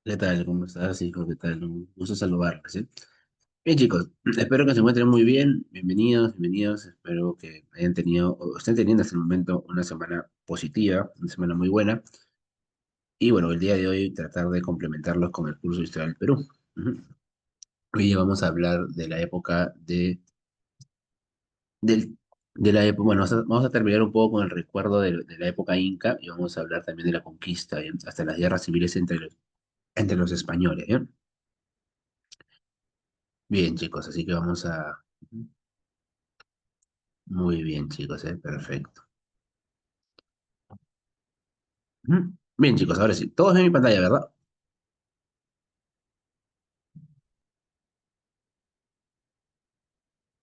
¿Qué tal? ¿Cómo estás, hijo? ¿Qué tal? Un gusto saludarles, ¿sí? Bien, chicos, espero que se encuentren muy bien. Bienvenidos, bienvenidos. Espero que hayan tenido o estén teniendo hasta el momento una semana positiva, una semana muy buena. Y bueno, el día de hoy tratar de complementarlos con el curso de Historia del Perú. Ujú. Hoy vamos a hablar de la época del, de la época, bueno, vamos a terminar un poco con el recuerdo de la época inca y vamos a hablar también de la conquista, ¿bien? Hasta las guerras civiles entre los españoles, ¿bien? Bien, chicos, así que vamos a... Muy bien, chicos, perfecto. Ujú. Bien, chicos, ahora sí. Todos ven mi pantalla, ¿verdad?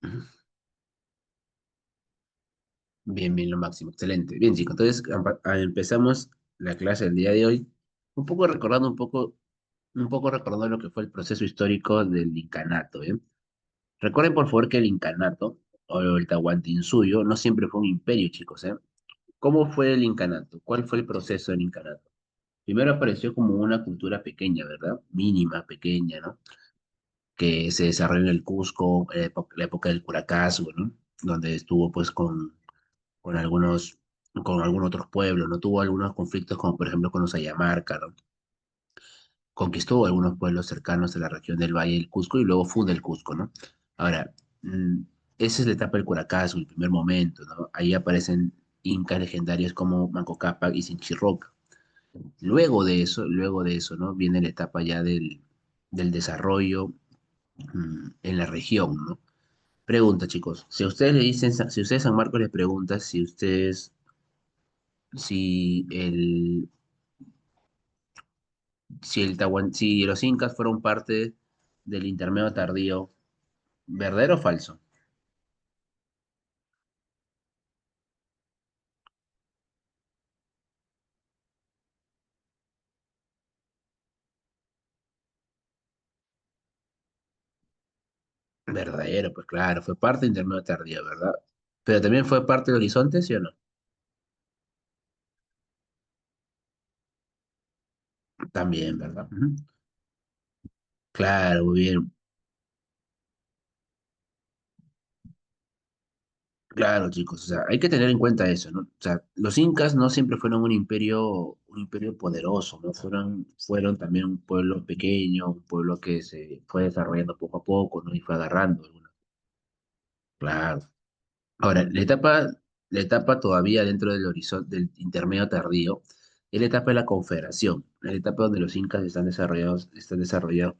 Ujú. Bien, bien, lo máximo. Excelente. Bien, chicos, entonces empezamos la clase del día de hoy. Un poco recordando lo que fue el proceso histórico del incanato, ¿bien? Recuerden, por favor, que el incanato, o el Tahuantinsuyo, no siempre fue un imperio, chicos, ¿eh? ¿Cómo fue el incanato? ¿Cuál fue el proceso del incanato? Primero apareció como una cultura pequeña, ¿verdad? Mínima, pequeña, ¿no? Que se desarrolló en el Cusco, la época del Curacazo, ¿no? Donde estuvo pues con con algunos otros pueblos, ¿no? Tuvo algunos conflictos como por ejemplo con los Ayamarca, ¿no? Conquistó algunos pueblos cercanos a la región del Valle del Cusco y luego funda el Cusco, ¿no? Ahora, esa es la etapa del Curacazo, el primer momento, ¿no? Ahí aparecen incas legendarios como Manco Cápac y Sinchirroca. Luego de eso, ¿no? Viene la etapa ya del desarrollo en la región, ¿no? Pregunta, chicos. Si a ustedes le dicen, si ustedes San Marcos les pregunta si ustedes, si el, si los incas fueron parte del intermedio tardío, ¿verdadero o falso? Verdadero, pues claro, fue parte del intermedio tardío, ¿verdad? Pero también fue parte de Horizonte, ¿sí o no? También, ¿verdad? Ujú. Claro, muy bien. Claro, chicos, o sea, hay que tener en cuenta eso, ¿no? O sea, los incas no siempre fueron un imperio poderoso, ¿no? Fueron también un pueblo pequeño, un pueblo que se fue desarrollando poco a poco, ¿no? Y fue agarrando algunas. Claro. Ahora, la etapa todavía dentro del horizonte del intermedio tardío es la etapa de la confederación, es la etapa donde los incas están desarrollados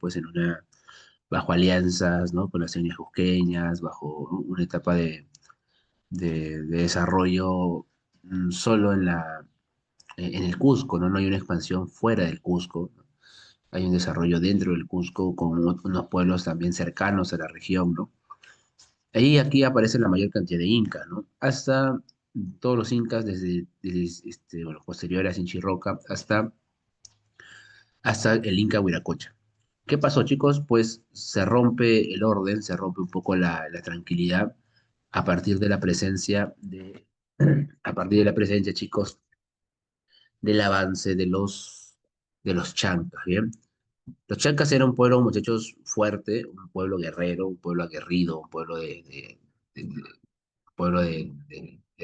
pues en bajo alianzas, ¿no? Con las etnias cusqueñas, bajo una etapa de desarrollo solo en el Cusco, ¿no? No hay una expansión fuera del Cusco, ¿no? Hay un desarrollo dentro del Cusco con unos pueblos también cercanos a la región, ¿no? Ahí aquí aparece la mayor cantidad de incas, ¿no? Hasta todos los incas, bueno, posterior a Sinchirroca, hasta el Inca Huiracocha. ¿Qué pasó, chicos? Pues se rompe el orden, se rompe un poco la tranquilidad a partir de la presencia a partir de la presencia, chicos, del avance de los chancas, ¿bien? Los chancas eran un pueblo, muchachos, fuerte, un pueblo guerrero, un pueblo aguerrido, un pueblo de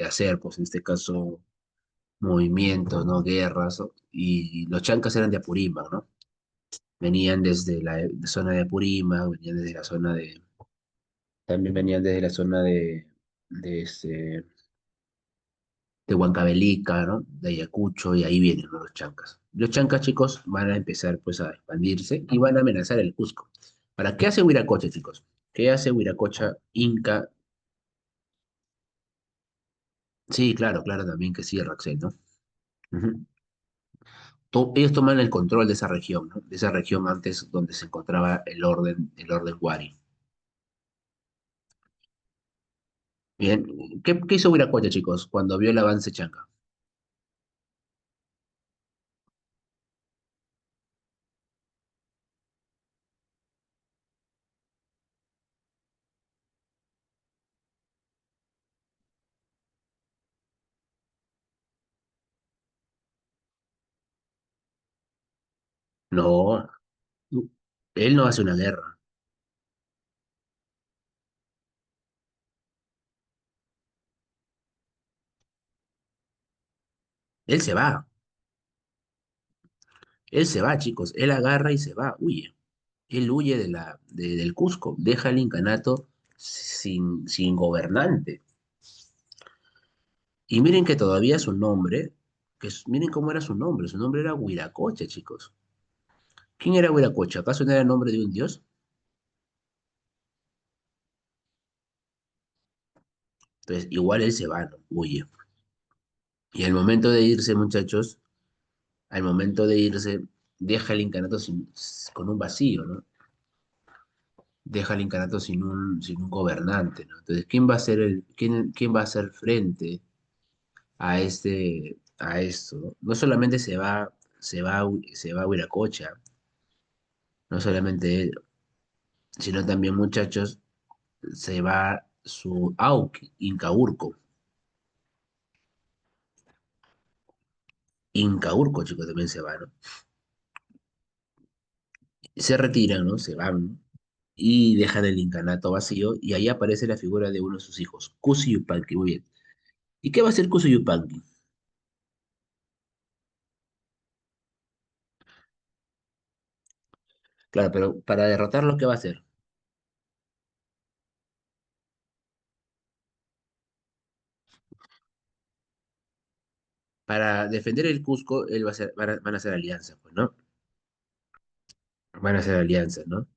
hacer, pues en este caso, movimientos, ¿no? Guerras, ¿no? Y los chancas eran de Apurímac, ¿no? Venían desde la zona de Apurímac, venían desde la zona también venían desde la zona de, este, de Huancavelica, ¿no? De Ayacucho, y ahí vienen, ¿no? Los chancas. Los chancas, chicos, van a empezar pues a expandirse y van a amenazar el Cusco. ¿Para qué hace Huiracocha, chicos? ¿Qué hace Huiracocha Inca? Sí, claro, claro, también que sí, Raxel, ¿no? Ujú. Ellos toman el control de esa región, ¿no? De esa región antes donde se encontraba el orden Wari. Bien, ¿qué hizo Huiracocha, chicos, cuando vio el avance chanca? No, él no hace una guerra. Él se va. Él se va, chicos. Él agarra y se va, huye. Él huye del Cusco, deja el incanato sin gobernante. Y miren que todavía su nombre, miren cómo era su nombre era Huiracocha, chicos. ¿Quién era Huiracocha? ¿Acaso no era el nombre de un dios? Entonces, igual él se va, ¿no? Huye. Y al momento de irse, muchachos, al momento de irse, deja el incanato con un vacío, ¿no? Deja el incanato sin un gobernante, ¿no? Entonces, ¿quién va a ser quién va a hacer frente a esto, ¿no? No solamente se va a Huiracocha, no solamente él, sino también, muchachos, se va su Auqui, Incaurco. Incaurco, chicos, también se va, ¿no? Se retiran, ¿no? Se van, ¿no? Y dejan el incanato vacío, y ahí aparece la figura de uno de sus hijos, Cusi Yupanqui, muy bien. ¿Y qué va a hacer Cusi Yupanqui? Claro, pero para derrotarlo, ¿qué va a hacer? Para defender el Cusco, él va a hacer, van a hacer alianzas, pues, ¿no? Van a hacer alianzas, ¿no?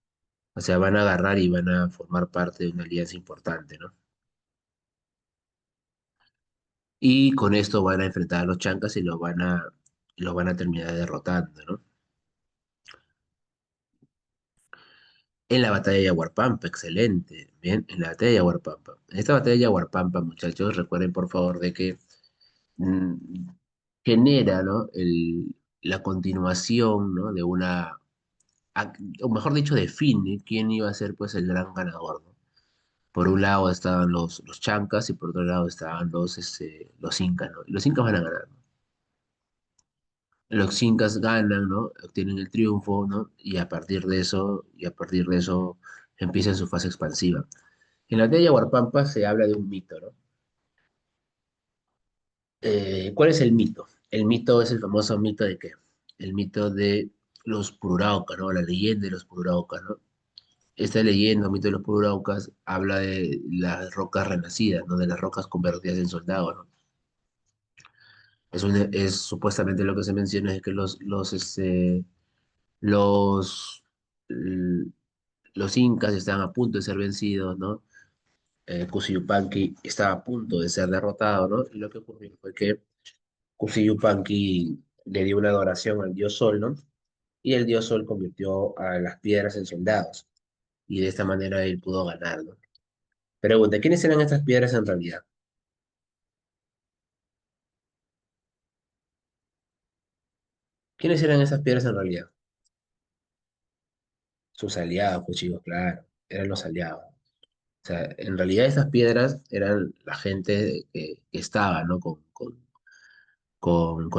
O sea, van a agarrar y van a formar parte de una alianza importante, ¿no? Y con esto van a enfrentar a los chancas y los van a terminar derrotando, ¿no? En la batalla de Yaguarpampa, excelente. Bien, en la batalla de Yaguarpampa. En esta batalla de Yaguarpampa, muchachos, recuerden por favor de que mm, genera, ¿no? La continuación, ¿no? De o mejor dicho, define quién iba a ser, pues, el gran ganador, ¿no? Por un lado estaban los chancas y por otro lado estaban los incas, ¿no? Y los incas van a ganar, ¿no? Los incas ganan, ¿no? Obtienen el triunfo, ¿no? Y a partir de eso empieza su fase expansiva. En la batalla de Yaguarpampa se habla de un mito, ¿no? ¿Cuál es el mito? El mito es el famoso mito de qué? El mito de los Pururaucas, ¿no? La leyenda de los Pururaucas, ¿no? Esta leyenda, mito de los Pururaucas, habla de las rocas renacidas, ¿no? De las rocas convertidas en soldados, ¿no? Es supuestamente lo que se menciona es que los, l- los incas estaban a punto de ser vencidos, ¿no? Yupanqui estaba a punto de ser derrotado, ¿no? Y lo que ocurrió fue que Yupanqui le dio una adoración al dios Sol, ¿no? Y el dios Sol convirtió a las piedras en soldados. Y de esta manera él pudo ganar, ¿no? Pregunta, ¿quiénes eran estas piedras en realidad? ¿Quiénes eran esas piedras en realidad? Sus aliados, pues chicos, claro, eran los aliados. O sea, en realidad esas piedras eran la gente que estaba, ¿no? Con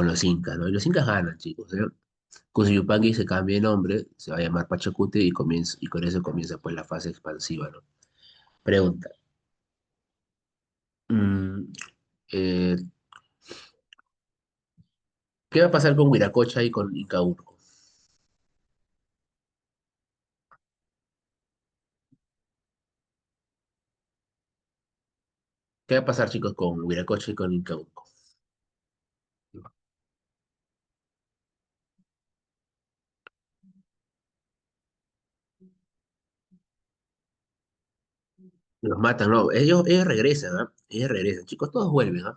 los incas, ¿no? Y los incas ganan, chicos, ¿eh? Yupanqui se cambia de nombre, se va a llamar Pachacuti y con eso comienza pues la fase expansiva, ¿no? Pregunta. mm, eh, ¿Qué va a pasar con Huiracocha y con Incaurco? ¿Qué va a pasar, chicos, con Huiracocha y con Incaurco? Los matan, no, ellos regresan, ¿ah? Ellos regresan, chicos, todos vuelven, ¿ah?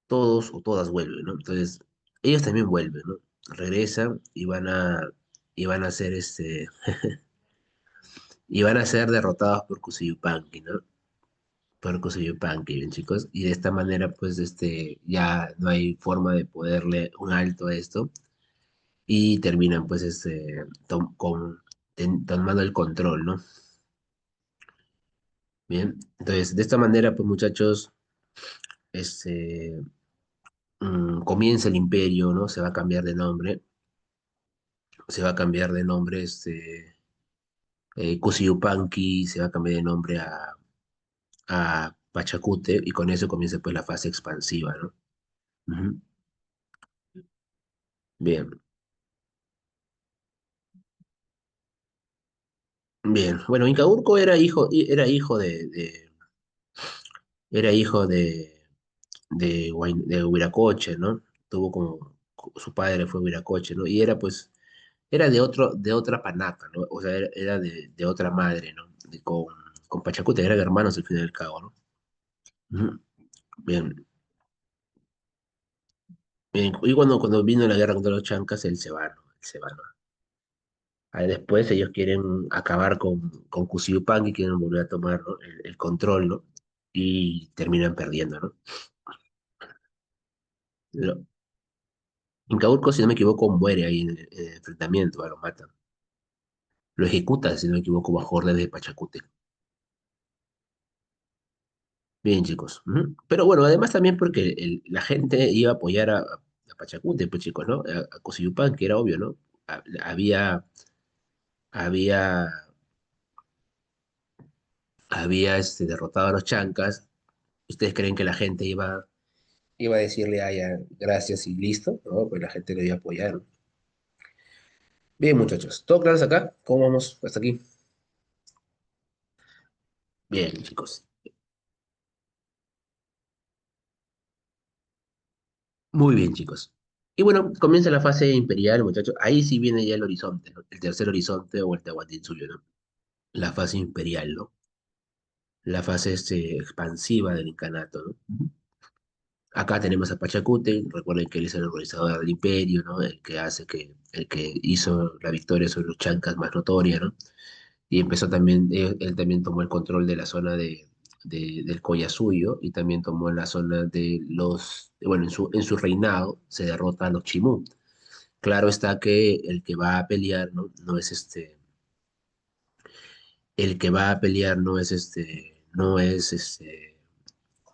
Todos o todas vuelven, ¿no? Entonces, ellos también vuelven, ¿no? Regresan y van a ser y van a ser derrotados por Kusiyupanqui, ¿no? Por Kusiyupanqui, bien, chicos, y de esta manera, pues, ya no hay forma de poderle un alto a esto, y terminan, pues, tomando el control, ¿no? Bien, entonces, de esta manera, pues, muchachos, este, comienza el imperio, ¿no? Se va a cambiar de nombre, se va a cambiar de nombre, Cusiupanqui se va a cambiar de nombre a Pachacute y con eso comienza pues la fase expansiva, ¿no? Ujú. Bien, bien. Bueno, Incaurco era hijo era hijo de Huiracoche, ¿no? Tuvo como, su padre fue Huiracoche, ¿no? Y era pues, era de otra panaca, ¿no? O sea, era de otra madre, ¿no? Con Pachacute, eran hermanos al fin y al cabo, ¿no? Ujú. Bien, bien. Y cuando vino la guerra contra los chancas, él se va, ¿no? Él se va, ¿no? Ahí después ellos quieren acabar con Cusiupanqui, quieren volver a tomar, ¿no? El control, ¿no? Y terminan perdiendo, ¿no? Lo- Incaurco, si no me equivoco, muere ahí en el enfrentamiento, lo matan. Lo ejecuta, si no me equivoco, bajo órdenes de Pachacute. Bien, chicos. Ujú. Pero bueno, además también porque la gente iba a apoyar a Pachacute, pues chicos, ¿no? A Cosiyupan, que era obvio, ¿no? Había, había, había derrotado a los chancas. ¿Ustedes creen que la gente iba a decirle, ah, ya, gracias y listo? No, pues la gente lo iba a apoyar, ¿no? Bien, muchachos. ¿Todo claro hasta acá? ¿Cómo vamos hasta aquí? Bien, chicos. Muy bien, chicos. Y bueno, comienza la fase imperial, muchachos. Ahí sí viene ya el horizonte, ¿no? El tercer horizonte o el Tahuantinsuyo, ¿no? La fase imperial, ¿no? La fase expansiva del incanato, ¿no? Ujú. Acá tenemos a Pachacute, recuerden que él es el organizador del imperio, ¿no? El que hizo la victoria sobre los chancas más notoria, ¿no? Y empezó también, él también tomó el control de la zona del Collasuyo y también tomó la zona de bueno, en su reinado se derrota a los Chimú. Claro está que el que va a pelear, ¿no? No es el que va a pelear no es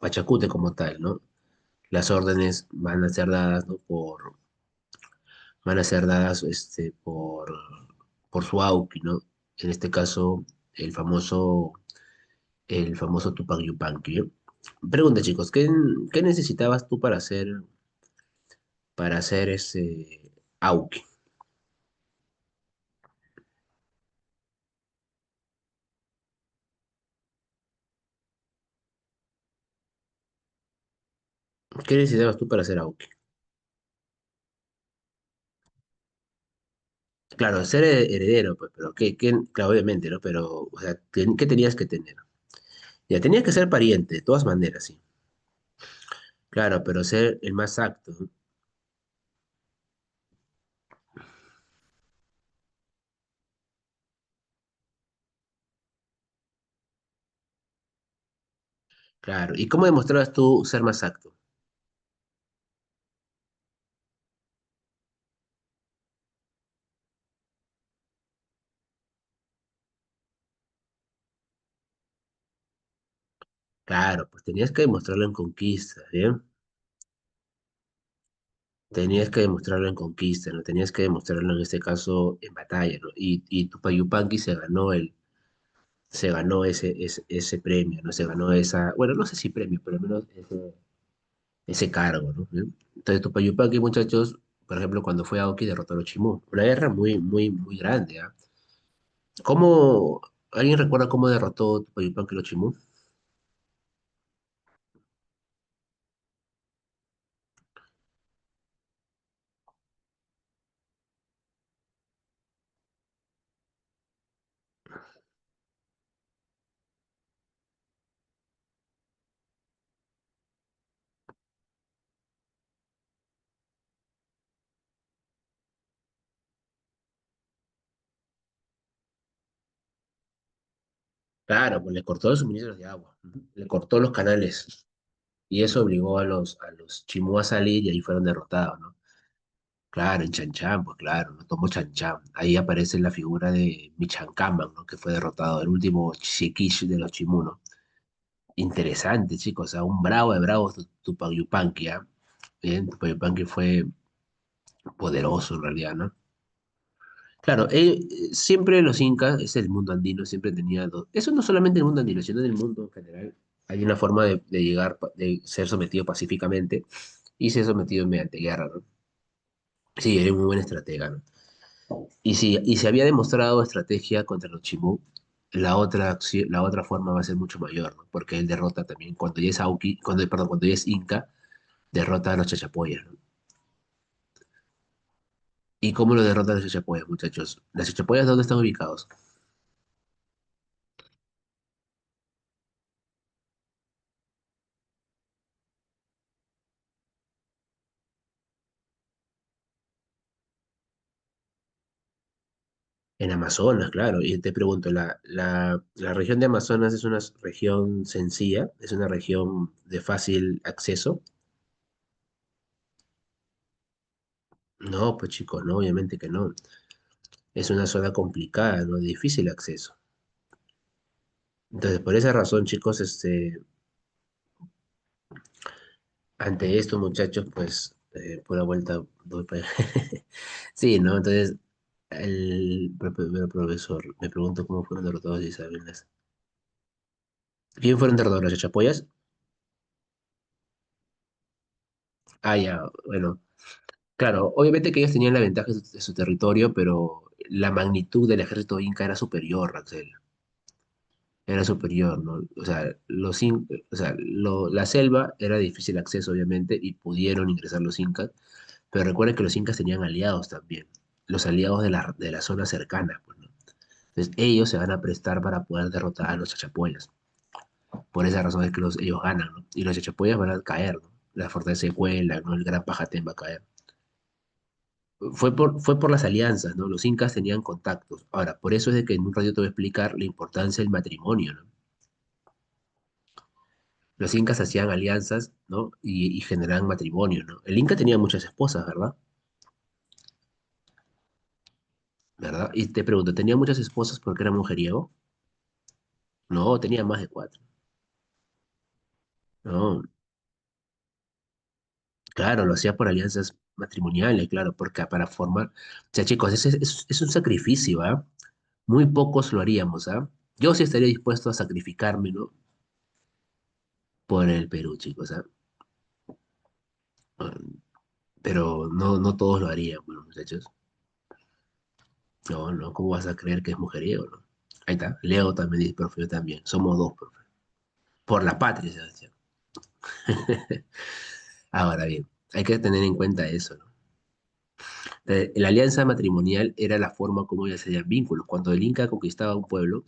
Pachacute como tal, ¿no? Las órdenes van a ser dadas, ¿no? Van a ser dadas, por su Auki, ¿no? En este caso, el famoso, el famoso Tupac Yupanqui, ¿no? Pregunta, chicos, ¿qué necesitabas tú para hacer ese Auki? ¿Qué necesitabas tú para hacer Auki? Claro, ser heredero, pues, pero claro, obviamente, ¿no? Pero, o sea, ¿qué tenías que tener? Ya tenías que ser pariente, de todas maneras, sí. Claro, pero ser el más apto, ¿no? Claro. ¿Y cómo demostrabas tú ser más apto? Claro, pues tenías que demostrarlo en conquista, ¿bien? Tenías que demostrarlo en conquista, ¿no? Tenías que demostrarlo en este caso en batalla, ¿no? Y Tupayupanqui se ganó ese premio, ¿no? Se ganó esa, bueno, no sé si premio, pero al menos ese cargo, ¿no? ¿Bien? Entonces Tupayupanqui, muchachos, por ejemplo, cuando fue a Aoki derrotó a los Chimú. Una guerra muy, muy, muy grande, ¿ah? ¿Cómo, alguien recuerda cómo derrotó Tupayupanqui a los Chimú? Claro, pues le cortó los suministros de agua, ujú, le cortó los canales y eso obligó a los Chimú a salir y ahí fueron derrotados, ¿no? Claro, en Chanchán, pues claro, no tomó Chanchán. Ahí aparece la figura de Michancaman, ¿no? Que fue derrotado, el último Shikish de los Chimú, ¿no? Interesante, chicos, o sea, un bravo de bravos Tupac Yupanqui, ¿ah? Bien, Tupac Yupanqui fue poderoso en realidad, ¿no? Claro, siempre los incas, es el mundo andino, siempre tenía dos. Eso no solamente en el mundo andino, sino en el mundo en general. Hay una forma de llegar, de ser sometido pacíficamente y ser sometido mediante guerra, ¿no? Sí, era un muy buen estratega, ¿no? Y si había demostrado estrategia contra los Chimú, la otra forma va a ser mucho mayor, ¿no? Porque él derrota también, cuando ya es perdón, cuando ya es Inca, derrota a los Chachapoyas, ¿no? ¿Y cómo lo derrotan los Chachapoyas, muchachos? ¿Las Chachapoyas dónde están ubicados? En Amazonas, claro. Y te pregunto, ¿la región de Amazonas es una región sencilla? ¿Es una región de fácil acceso? No, pues chicos, no, obviamente que no. Es una zona complicada, ¿no? De difícil acceso. Entonces, por esa razón, chicos, ante esto, muchachos, pues, por la vuelta doy para... Sí, ¿no? Entonces, el profesor, me pregunto cómo fueron derrotados Isabel. ¿Quién fueron derrotados? ¿Los chachapoyas? Ah, ya, bueno. Claro, obviamente que ellos tenían la ventaja de su territorio, pero la magnitud del ejército inca era superior, Axel. Era superior, ¿no? O sea, o sea, la selva era de difícil acceso, obviamente, y pudieron ingresar los incas, pero recuerden que los incas tenían aliados también, los aliados de la zona cercana, pues, ¿no? Entonces, ellos se van a prestar para poder derrotar a los chachapoyas. Por esa razón es que ellos ganan, ¿no? Y los chachapoyas van a caer, ¿no? La fortaleza de Cuela, ¿no? El Gran Pajatén va a caer. Fue por las alianzas, ¿no? Los incas tenían contactos. Ahora, por eso es de que en un ratito te voy a explicar la importancia del matrimonio, ¿no? Los incas hacían alianzas, ¿no? Y generaban matrimonio, ¿no? El inca tenía muchas esposas, ¿verdad? ¿Verdad? Y te pregunto, ¿tenía muchas esposas porque era mujeriego? No, tenía más de cuatro. No, claro, lo hacía por alianzas matrimoniales, claro, porque para formar... O sea, chicos, es un sacrificio, ¿ah? Muy pocos lo haríamos, ¿ah? Yo sí estaría dispuesto a sacrificarme, ¿no? Por el Perú, chicos, ¿ah? Pero no, no todos lo harían, bueno, muchachos. No, no, ¿cómo vas a creer que es mujeriego, no? Ahí está, Leo también dice, profe, yo también. Somos dos, profe. Por la patria, Sebastián. Ahora bien, hay que tener en cuenta eso, ¿no? La alianza matrimonial era la forma como ellos hacían vínculos. Cuando el Inca conquistaba un pueblo,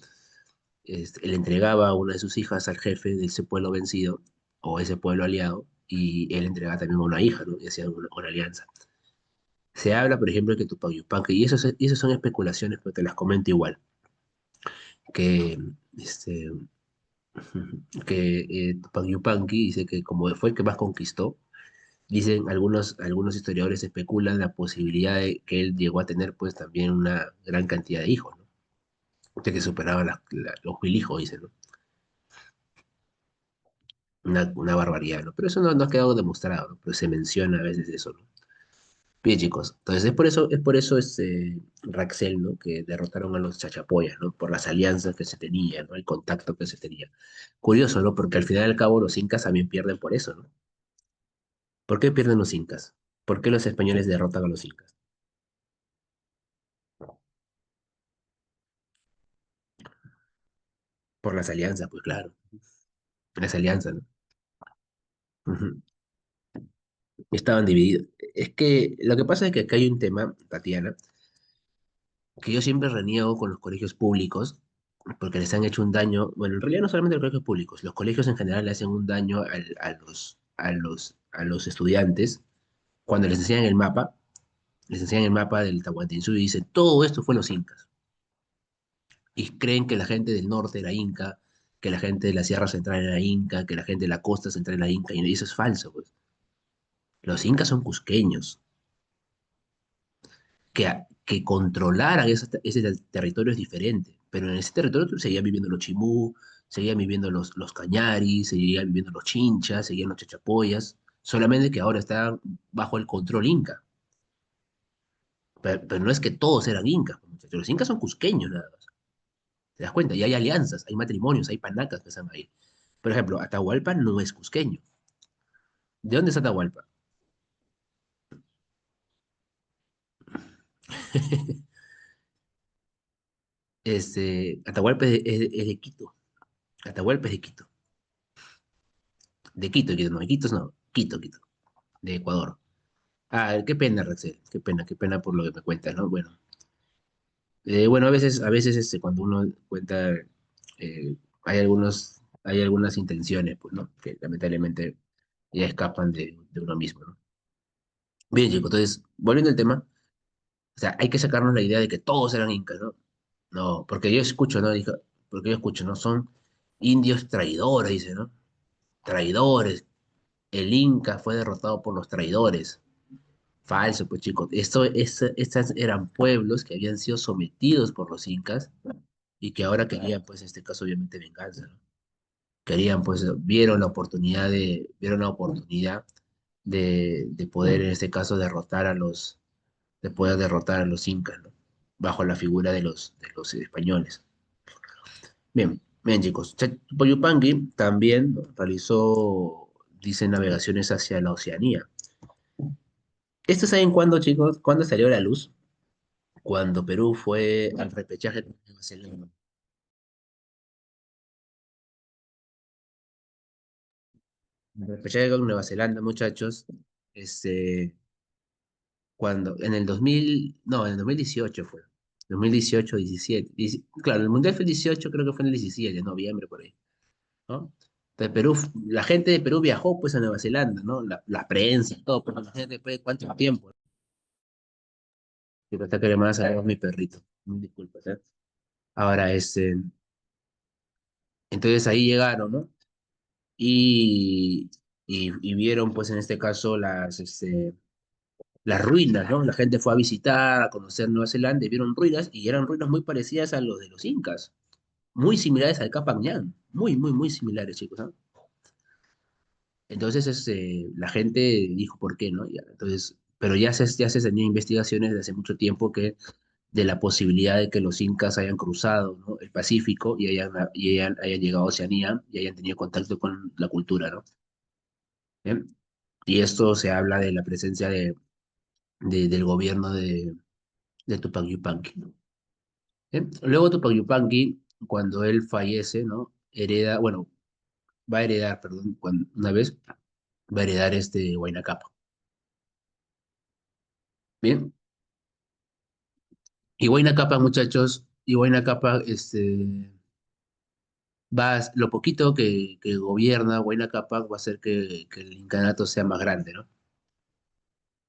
le entregaba a una de sus hijas al jefe de ese pueblo vencido o ese pueblo aliado, y él entregaba también a una hija, ¿no? Y hacían una alianza. Se habla, por ejemplo, de que Tupac Yupanqui, y esas son especulaciones, pero te las comento igual, que, este, Tupac Yupanqui dice que como fue el que más conquistó, dicen algunos historiadores especulan la posibilidad de que él llegó a tener pues también una gran cantidad de hijos, ¿no? De que superaba los 1000 hijos, dicen, ¿no? Una barbaridad, ¿no? Pero eso no ha quedado demostrado, ¿no? Pero se menciona a veces eso, ¿no? Bien, chicos, entonces es por eso Raxel, ¿no? Que derrotaron a los chachapoyas, ¿no? Por las alianzas que se tenían, ¿no? El contacto que se tenía. Curioso, ¿no? Porque al final y al cabo los incas también pierden por eso, ¿no? ¿Por qué pierden los incas? ¿Por qué los españoles derrotan a los incas? Por las alianzas, pues claro. Las alianzas, ¿no? Ujú. Estaban divididos. Es que lo que pasa es que acá hay un tema, Tatiana, que yo siempre reniego con los colegios públicos, porque les han hecho un daño, bueno, en realidad no solamente los colegios públicos, los colegios en general le hacen un daño a los estudiantes cuando les enseñan el mapa del Tahuantinsuyo y dicen, todo esto fue los incas. Y creen que la gente del norte era inca, que la gente de la Sierra Central era inca, que la gente de la costa central era inca, y eso es falso, pues. Los incas son cusqueños, que controlaran ese territorio es diferente, pero en ese territorio seguían viviendo los chimú, seguían viviendo los cañaris, seguían viviendo los chinchas, seguían los chachapoyas, solamente que ahora están bajo el control inca. Pero no es que todos eran incas, los incas son cusqueños nada más. ¿Te das cuenta? Y hay alianzas, hay matrimonios, hay panacas que están ahí. Por ejemplo, Atahualpa no es cusqueño. ¿De dónde es Atahualpa? Atahualpa es de Quito. Atahualpa es de Quito. De Quito, Quito, no, de Quito no. Quito, Quito. De Ecuador. Ah, qué pena, Rexel. Qué pena por lo que me cuentas, ¿no? Bueno, bueno, a veces cuando uno cuenta, hay algunas intenciones, pues, ¿no? Que lamentablemente ya escapan de uno mismo, ¿no? Bien, chicos, entonces, volviendo al tema, o sea, hay que sacarnos la idea de que todos eran incas, ¿no? No, porque yo escucho, ¿no? Porque yo escucho, ¿no? Son indios traidores, dice, ¿no? Traidores. El Inca fue derrotado por los traidores. Falso, pues chicos. Estas eran pueblos que habían sido sometidos por los incas y que ahora querían, pues en este caso, obviamente, venganza, ¿no? Querían, pues, vieron la oportunidad de poder, en este caso, de poder derrotar a los incas, ¿no? Bajo la figura de los españoles. Bien, bien, chicos. Poyupanqui también realizó, dice, navegaciones hacia la Oceanía. ¿Esto saben cuándo, chicos? ¿Cuándo salió a la luz? Cuando Perú fue al repechaje con Nueva Zelanda. El repechaje con Nueva Zelanda, muchachos, este, en el 2000, no, en el 2018 fue. 2018, 17. Claro, el Mundial fue el 18, creo que fue en el 17, noviembre por ahí, ¿no? Entonces, la gente de Perú viajó pues a Nueva Zelanda, ¿no? La prensa, todo, pero la gente después de cuánto tiempo. Y hasta que le más a mi perrito. Mil disculpas, ¿eh? Ahora, entonces ahí llegaron, ¿no? Y, y vieron, pues en este caso, las ruinas, ¿no? La gente fue a visitar, a conocer Nueva Zelanda y vieron ruinas y eran ruinas muy parecidas a los de los incas, muy similares al Capac Ñan, muy similares, chicos, ¿no? Entonces, la gente dijo, ¿por qué, no? Entonces, pero ya se tenían investigaciones desde hace mucho tiempo que de la posibilidad de que los incas hayan cruzado, ¿no? El Pacífico hayan llegado a Oceanía y hayan tenido contacto con la cultura, ¿no? ¿Bien? Y esto se habla de la presencia del gobierno de Tupac Yupanqui, ¿no? ¿Bien? Luego Tupac Yupanqui, cuando él fallece, ¿no? Bueno, va a heredar, perdón, una vez va a heredar Huayna Capac. Bien, y Huayna Capac, muchachos, y Huayna Capac, lo poquito que gobierna Huayna Capac va a hacer que el incanato sea más grande, ¿no?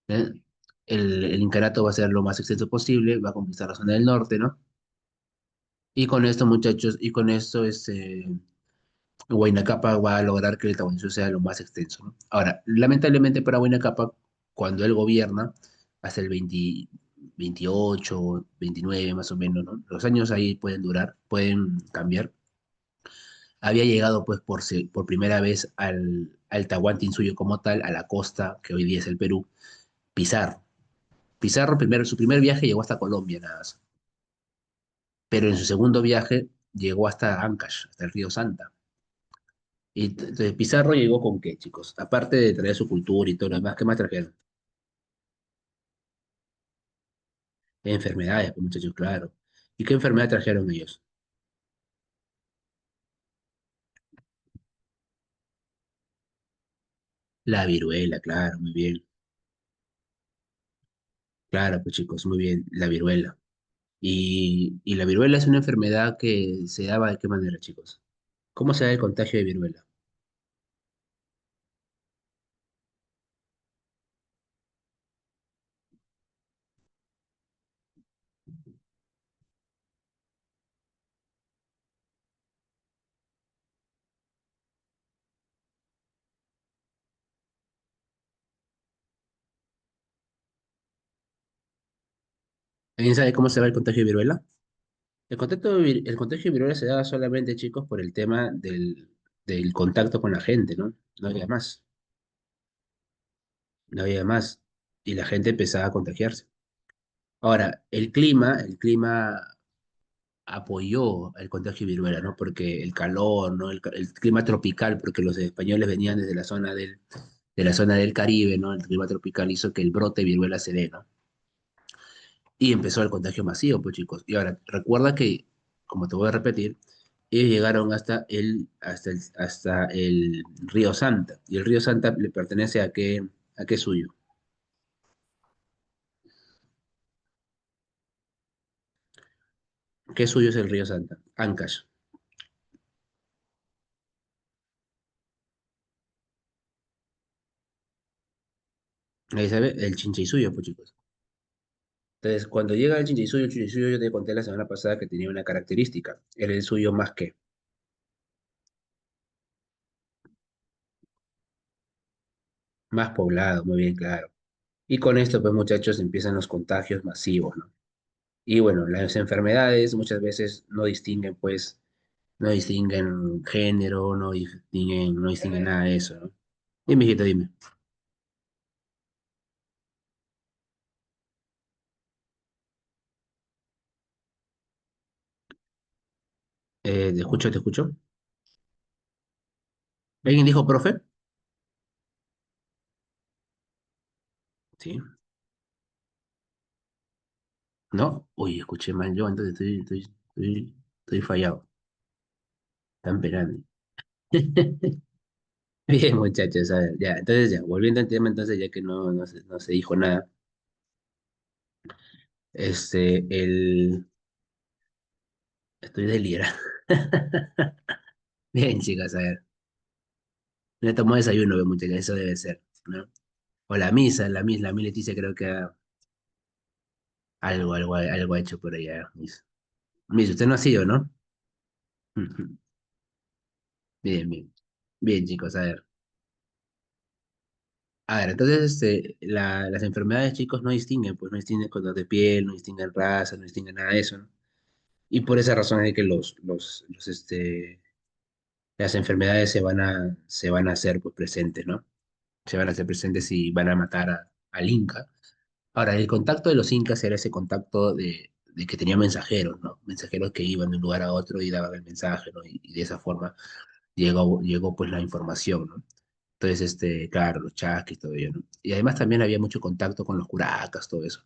¿Eh? El incanato va a ser lo más extenso posible, va a conquistar la zona del norte, ¿no? Y con esto, muchachos, y con esto, Huayna Capac va a lograr que el Tahuantinsuyo sea lo más extenso, ¿no? Ahora, lamentablemente para Huayna Capac, cuando él gobierna, hasta el 28, 29 más o menos, ¿no? Los años ahí pueden durar, pueden cambiar. Había llegado pues por primera vez al Tahuantinsuyo como tal, a la costa que hoy día es el Perú, Pizarro. Pizarro su primer viaje llegó hasta Colombia nada más, pero en su segundo viaje llegó hasta Ancash, hasta el río Santa. Y entonces Pizarro llegó con qué, chicos? Aparte de traer su cultura y todo lo demás, ¿qué más trajeron? Enfermedades, pues, muchachos, claro. ¿Y qué enfermedad trajeron ellos? La viruela, claro, muy bien. Claro, pues chicos, muy bien, la viruela. Y la viruela es una enfermedad que se daba de qué manera, chicos. ¿Cómo se da el contagio de viruela? ¿Alguien sabe cómo se da el contagio de viruela? El contagio de viruela se daba solamente, chicos, por el tema del contacto con la gente, ¿no? No había más, no había más. Y la gente empezaba a contagiarse. Ahora, el clima apoyó el contagio de viruela, ¿no? Porque el calor, ¿no? El clima tropical, porque los españoles venían desde de la zona del Caribe, ¿no? El clima tropical hizo que el brote de viruela se dé, ¿no? Y empezó el contagio masivo, pues chicos. Y ahora, recuerda que, como te voy a repetir, ellos llegaron hasta el río Santa. Y el río Santa le pertenece a qué suyo. ¿Qué suyo es el río Santa? Ancash. Ahí sabe, el Chinchaysuyo, pues chicos. Entonces, cuando llega el Chinchaysuyo yo te conté la semana pasada que tenía una característica. Era el suyo más que, más poblado, muy bien claro. Y con esto, pues muchachos, empiezan los contagios masivos, ¿no? Y bueno, las enfermedades muchas veces no distinguen, pues, no distinguen género, no distinguen nada de eso, ¿no? Dime, hijito, dime. Te escucho, te escucho. ¿Alguien dijo profe? Sí. ¿No? Uy, escuché mal yo, entonces estoy fallado. Están penando. Bien, muchachos, a ver, ya, entonces ya, volviendo al tema, entonces ya que no se dijo nada, estoy delirando. Bien, chicas, a ver, me tomó desayuno, ve, muchachos, eso debe ser, ¿no? O la misa Leticia creo que algo ha hecho por allá, Miss, usted no ha sido, ¿no? Bien, bien, bien, chicos, a ver. A ver, entonces, las enfermedades, chicos, no distinguen, pues no distinguen color de piel, no distinguen raza, no distinguen nada de eso, ¿no? Y por esa razón es que las enfermedades se van a hacer pues, presentes, ¿no? Se van a hacer presentes y van a matar al Inca. Ahora, el contacto de los incas era ese contacto de que tenían mensajeros, ¿no? Mensajeros que iban de un lugar a otro y daban el mensaje, ¿no? Y de esa forma llegó pues la información, ¿no? Entonces, claro, los chasquis, todo ello, ¿no? Y además también había mucho contacto con los curacas, todo eso.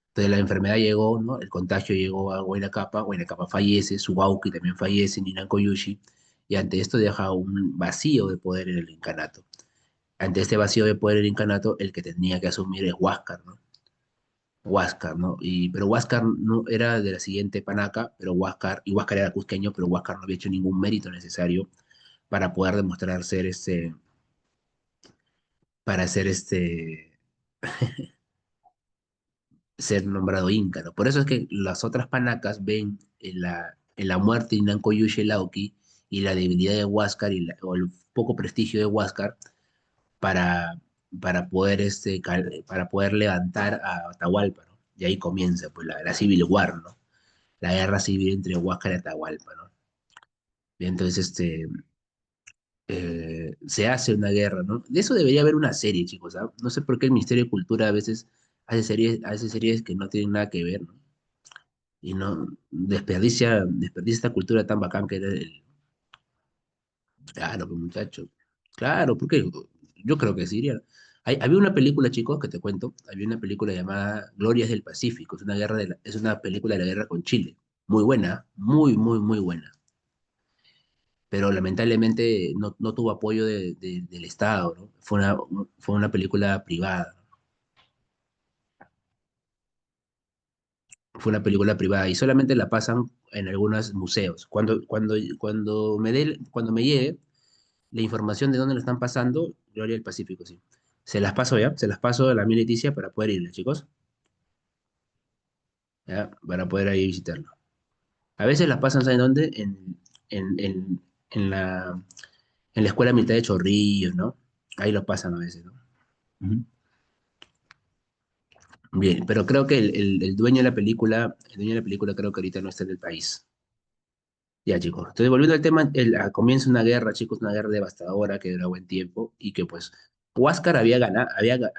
Entonces la enfermedad llegó, ¿no? El contagio llegó a Huayna Capa fallece, Subauki también fallece, Ninan Koyushi, y ante esto deja un vacío de poder en el incanato. Ante este vacío de poder en el incanato, el que tenía que asumir es Huáscar, ¿no? Huáscar, ¿no? Pero Huáscar no era de la siguiente panaca, y Huáscar era cusqueño, pero Huáscar no había hecho ningún mérito necesario para poder demostrar para ser nombrado Inca, ¿no? Por eso es que las otras panacas ven en la muerte de Nanco Yuye Lauki y la debilidad de Huáscar o el poco prestigio de Huáscar para, para poder levantar a Atahualpa, ¿no? Y ahí comienza pues, la Civil War, ¿no? La guerra civil entre Huáscar y Atahualpa, ¿no? Y entonces se hace una guerra, ¿no? De eso debería haber una serie, chicos, ¿ah? No sé por qué el Ministerio de Cultura a veces hace series que no tienen nada que ver, ¿no? Y no desperdicia esta cultura tan bacán que era claro, pues muchacho, claro, porque yo creo que sí iría. Había una película, chicos, que te cuento, había una película llamada Glorias del Pacífico, es una película de la guerra con Chile, muy buena, muy buena, pero lamentablemente no tuvo apoyo del Estado, ¿no? Fue una película privada, fue una película privada y solamente la pasan en algunos museos. Cuando me llegue la información de dónde lo están pasando, Gloria del Pacífico, sí. Se las paso ya, se las paso a la mi Leticia para poder irle, chicos, ya, para poder ahí visitarlo. A veces las pasan, ¿saben dónde? En, en, en la, en la Escuela Militar de Chorrillos, ¿no? Ahí lo pasan a veces, ¿no? Ujú. Bien, pero creo que el dueño de la película, el dueño de la película creo que ahorita no está en el país. Ya, chicos. Entonces, volviendo al tema, comienza una guerra, chicos, una guerra devastadora que dura buen tiempo y que pues Huáscar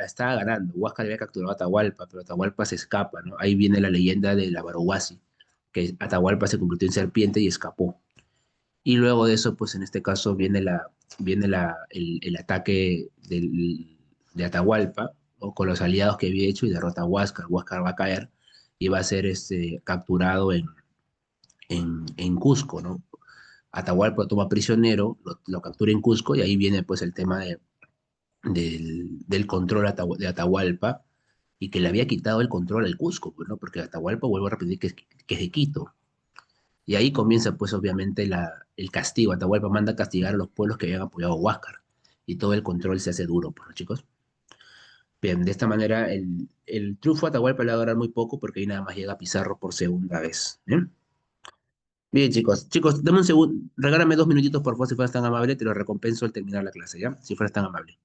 estaba ganando, Huáscar había capturado a Atahualpa, pero Atahualpa se escapa, ¿no? Ahí viene la leyenda de la Barohuasi, que Atahualpa se convirtió en serpiente y escapó. Y luego de eso, pues en este caso viene el ataque de Atahualpa, ¿no? Con los aliados que había hecho y derrota a Huáscar. Huáscar va a caer y va a ser capturado en Cusco, ¿no? Atahualpa lo toma prisionero, lo captura en Cusco y ahí viene pues el tema del control de Atahualpa y que le había quitado el control al Cusco, pues, ¿no? Porque Atahualpa, vuelvo a repetir, que es de Quito. Y ahí comienza, pues, obviamente, el castigo. Atahualpa manda a castigar a los pueblos que habían apoyado a Huáscar. Y todo el control se hace duro, pues, ¿no, chicos? Bien, de esta manera, el triunfo a Atahualpa le va a durar muy poco porque ahí nada más llega Pizarro por segunda vez. ¿Bien? Bien, chicos. Chicos, dame un segundo. Regálame 2 minutitos, por favor, si fueras tan amable. Te lo recompenso al terminar la clase, ¿ya? Si fueras tan amable.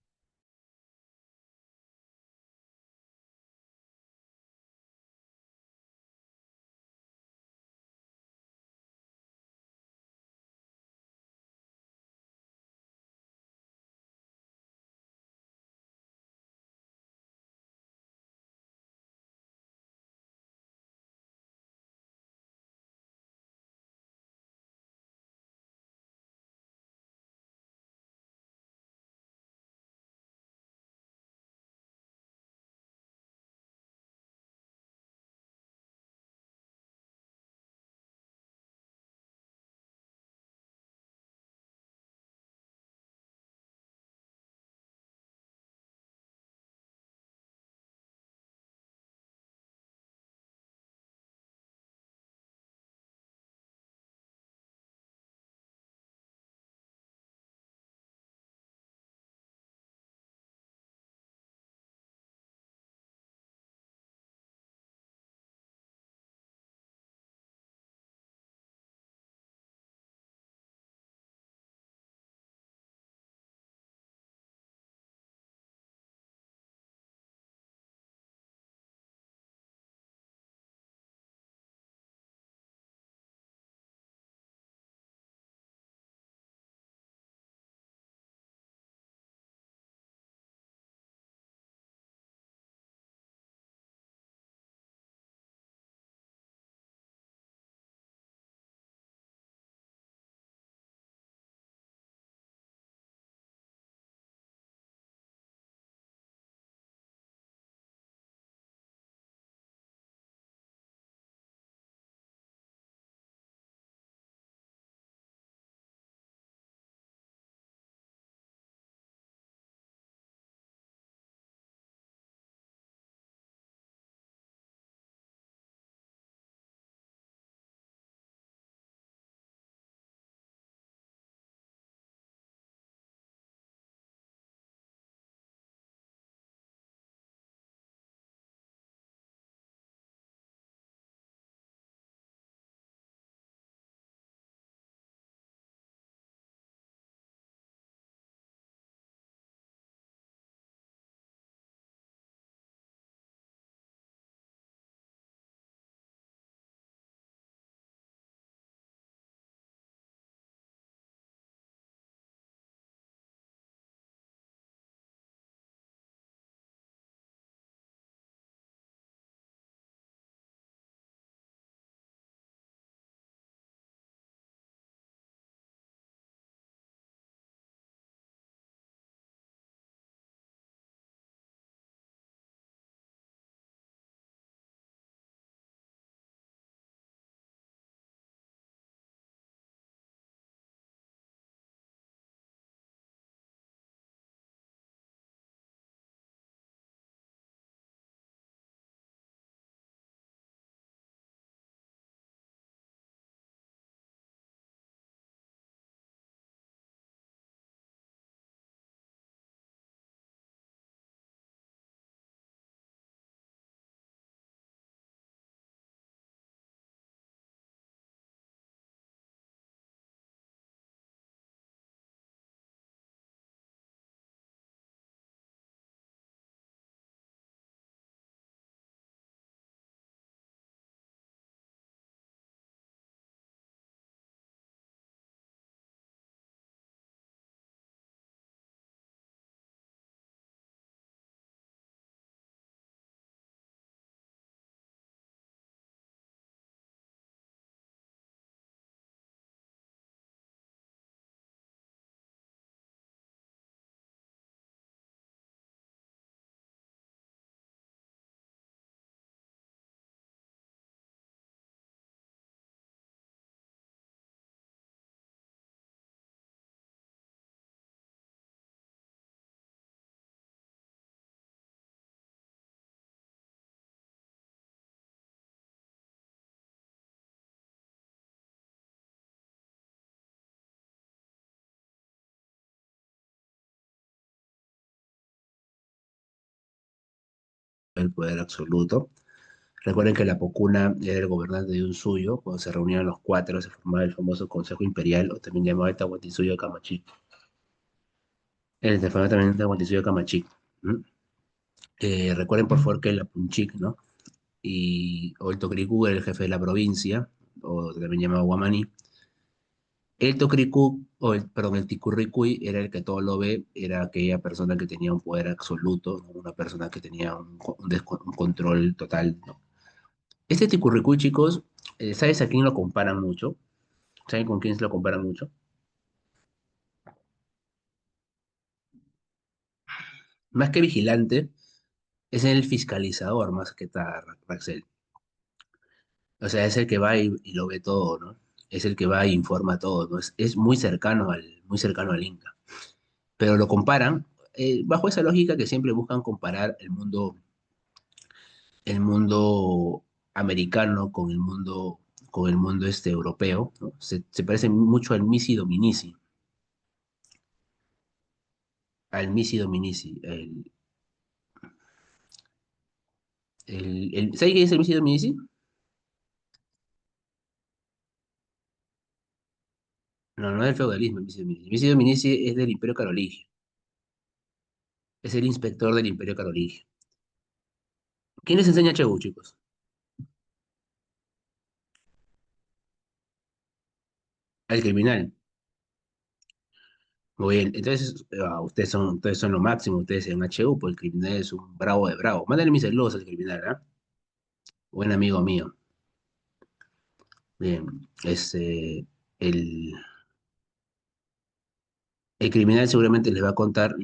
el poder absoluto. Recuerden que la Pocuna era el gobernante de un suyo, cuando se reunían los cuatro se formaba el famoso Consejo Imperial, o también llamado el Tahuantinsuyo de Camachi. El se formaba también el Tahuantinsuyo de Camachi. ¿Mm? Recuerden por favor que la Punchic, ¿no? O el Tocricú era el jefe de la provincia, o también llamado Guamaní. El Tocricú, perdón, el Ticurricuy era el que todo lo ve, era aquella persona que tenía un poder absoluto, ¿no? Una persona que tenía un control total, ¿no? Este Ticurricuy, chicos, ¿sabes a quién lo comparan mucho? ¿Saben con quién se lo comparan mucho? Más que vigilante, es el fiscalizador más que tal, Raxel. O sea, es el que va y lo ve todo, ¿no? Es el que va e informa todo, ¿no? Es muy cercano al Inca. Pero lo comparan, bajo esa lógica que siempre buscan comparar el mundo americano con el mundo europeo, ¿no? Se parece mucho al Misi Dominici. ¿Sabe qué es el Misi Dominici? No, no es del feudalismo, el Misi Dominici. El Misi Dominici es del Imperio Carolingio. Es el inspector del Imperio Carolingio. ¿Quién les enseña Cheu, chicos? Al criminal. Muy bien, entonces ustedes son lo máximo, ustedes en HU, pues el criminal es un bravo de bravo. Mándale mis saludos al criminal, ¿ah? Buen amigo mío. Bien, el, el criminal seguramente le va a contar,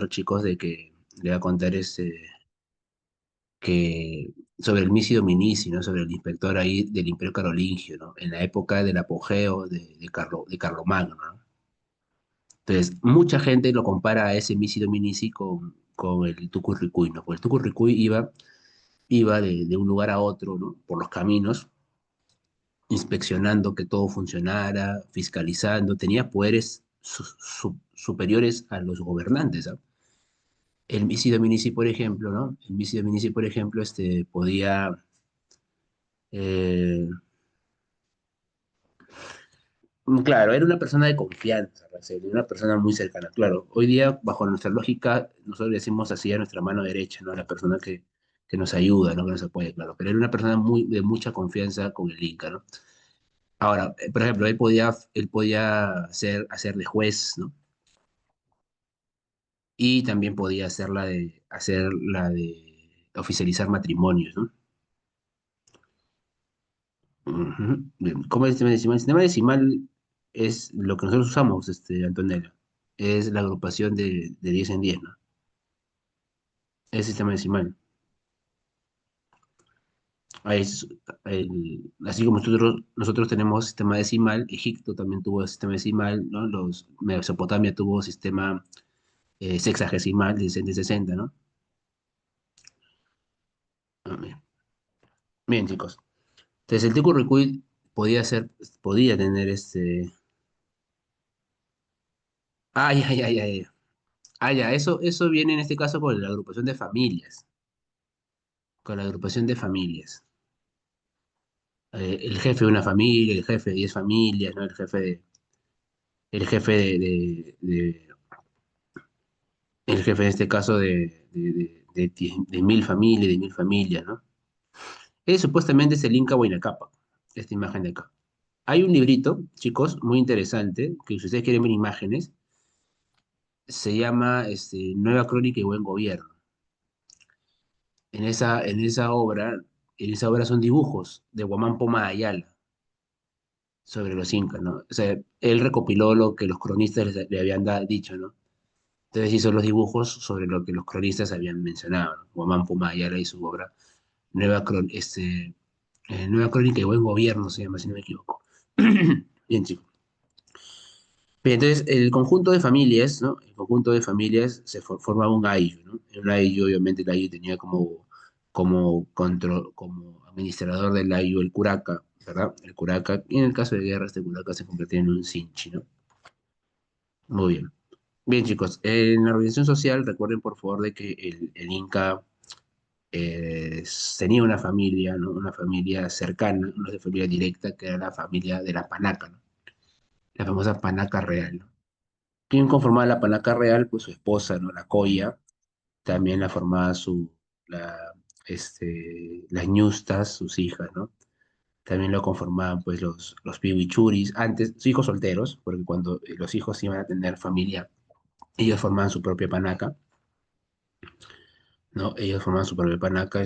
chicos, le va a contar que sobre el Misi Dominici, ¿no? Sobre el inspector ahí del Imperio Carolingio, ¿no? En la época del apogeo de Carlomagno, ¿no? Entonces, mucha gente lo compara a ese Misi Dominici con el Tucurricuy, ¿no? Porque el Tucurricuy iba de un lugar a otro, ¿no? Por los caminos, inspeccionando que todo funcionara, fiscalizando, tenía poderes superiores a los gobernantes, ¿ah? El Misi Dominici, por ejemplo, ¿no? El Misi Dominici, por ejemplo, eh, claro, era una persona de confianza, Racel, una persona muy cercana. Claro, hoy día, bajo nuestra lógica, nosotros le decimos así a nuestra mano derecha, ¿no? A la persona que nos ayuda, ¿no? Que nos apoya, claro. Pero era una persona de mucha confianza con el Inca, ¿no? Ahora, por ejemplo, él podía hacer de juez, ¿no? Y también podía hacer la de oficializar matrimonios, ¿no? Ujú. Bien, ¿cómo es el sistema decimal? El sistema decimal es lo que nosotros usamos, Antonella. Es la agrupación de 10 en 10, ¿no? Es el sistema decimal. Ah, así como nosotros tenemos sistema decimal, Egipto también tuvo sistema decimal, ¿no? Mesopotamia tuvo sistema sexagesimal de 60, ¿no? Ah, bien. Bien, chicos. Entonces el Tico podía tener Ay, ay, ay, ay. Ah, ya, eso viene en este caso con la agrupación de familias. Con la agrupación de familias. El jefe de una familia, el jefe de 10 familias, ¿no? El jefe el jefe en este caso de 1000 familias, de 1000 familias, ¿no? Supuestamente es el Inca Huayna Cápac, esta imagen de acá. Hay un librito, chicos, muy interesante, que si ustedes quieren ver imágenes, se llama Nueva Crónica y Buen Gobierno. En esa obra son dibujos de Guamán Poma Ayala sobre los incas, ¿no? O sea, él recopiló lo que los cronistas le habían dicho, ¿no? Entonces hizo los dibujos sobre lo que los cronistas habían mencionado, ¿no? Guamán Poma Ayala y su obra Nueva, Nueva Crónica y Buen Gobierno se llama, si no me equivoco. Bien, chicos. Bien, entonces, el conjunto de familias, ¿no? El conjunto de familias formaba un ayllu, ¿no? Un ayllu, obviamente, el ayllu tenía como administrador del ayllu el curaca, ¿verdad? El curaca, y en el caso de guerra, este curaca se convertía en un sinchi, ¿no? Muy bien. Bien, chicos, en la organización social, recuerden por favor de que el Inca tenía una familia, ¿no? Una familia cercana, una familia directa, que era la familia de la panaca, ¿no? La famosa panaca real, ¿no? ¿Quién conformaba la panaca real? Pues su esposa, ¿no? La Coya, también la formaba la, las ñustas, sus hijas, ¿no? También lo conformaban pues los pibichuris, antes, sus hijos solteros, porque cuando los hijos iban a tener familia, ellos formaban su propia panaca, ¿no? Ellos formaban su propia panaca,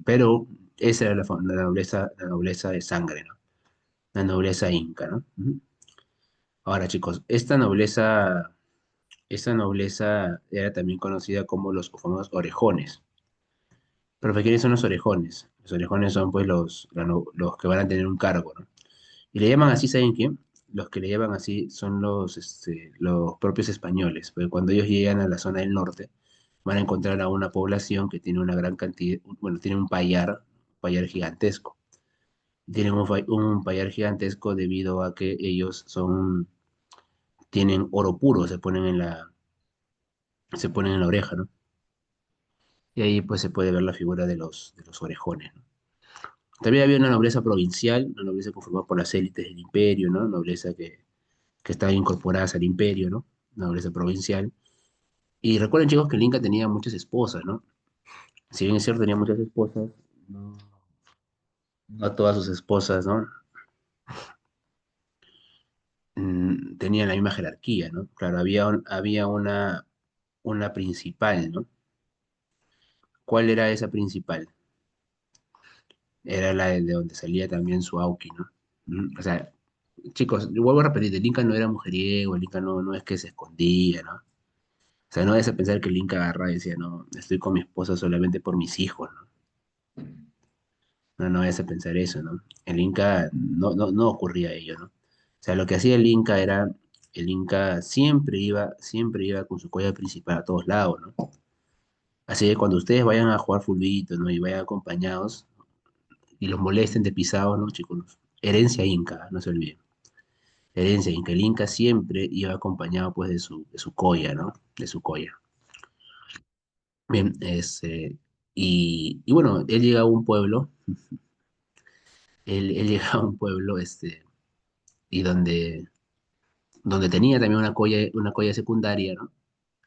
pero esa era la nobleza de sangre, ¿no? La nobleza inca, ¿no? Ujú. Ahora, chicos, esta nobleza era también conocida como los famosos orejones. Pero ¿quiénes son los orejones? Los orejones son pues los que van a tener un cargo, ¿no? Y le llaman así, ¿saben qué? Los que le llaman así son los propios españoles, porque cuando ellos llegan a la zona del norte, van a encontrar a una población que tiene una gran cantidad, bueno, tiene un payar gigantesco. Tienen un payar gigantesco debido a que ellos tienen oro puro, se ponen en la oreja, ¿no? Y ahí pues se puede ver la figura de los orejones, ¿no? También había una nobleza provincial, una nobleza conformada por las élites del imperio, ¿no? Nobleza que estaban incorporadas al imperio, ¿no? Una nobleza provincial. Y recuerden, chicos, que el Inca tenía muchas esposas, ¿no? Si bien es cierto, tenía muchas esposas, no, no todas sus esposas, ¿no? Tenían la misma jerarquía, ¿no? Claro, había una principal, ¿no? ¿Cuál era esa principal? Era la de donde salía también su Auqui, ¿no? O sea, chicos, vuelvo a repetir, el Inca no era mujeriego, el Inca no es que se escondía, ¿no? O sea, no es a pensar que el Inca agarra y decía, no, estoy con mi esposa solamente por mis hijos, ¿no? No es a pensar eso, ¿no? El Inca no ocurría ello, ¿no? O sea, lo que hacía el Inca era, el Inca siempre iba con su collar principal a todos lados, ¿no? Así que cuando ustedes vayan a jugar fulbito, ¿no? Y vayan acompañados y los molesten de pisados, ¿no, chicos? Herencia Inca, no se olviden. Herencia Inca. El Inca siempre iba acompañado, pues, de su colla, ¿no? De su colla. Bien, y bueno, él llega a un pueblo, él llega a un pueblo, y donde tenía también una colla secundaria, ¿no?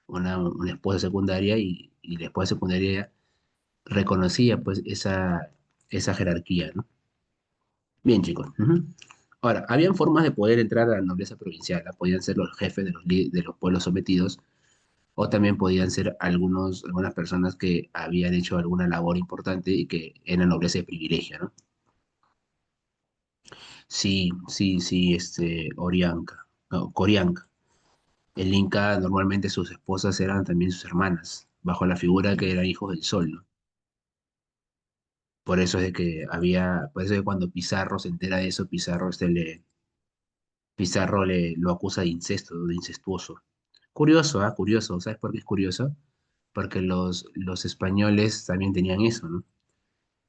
Una esposa secundaria y la esposa secundaria reconocía pues esa jerarquía, ¿no? Bien, chicos. Ujú. Ahora, habían formas de poder entrar a la nobleza provincial, ¿no? Podían ser los jefes de los pueblos sometidos o también podían ser algunas personas que habían hecho alguna labor importante y que eran nobleza de privilegio, ¿no? Sí, sí, sí, Orianca, no, Corianca. El Inca, normalmente sus esposas eran también sus hermanas, bajo la figura que eran hijos del sol, ¿no? Por eso es que cuando Pizarro se entera de eso, Pizarro lo acusa de incesto, de incestuoso. Curioso, ¿ah? Curioso. ¿Sabes por qué es curioso? Porque los españoles también tenían eso, ¿no?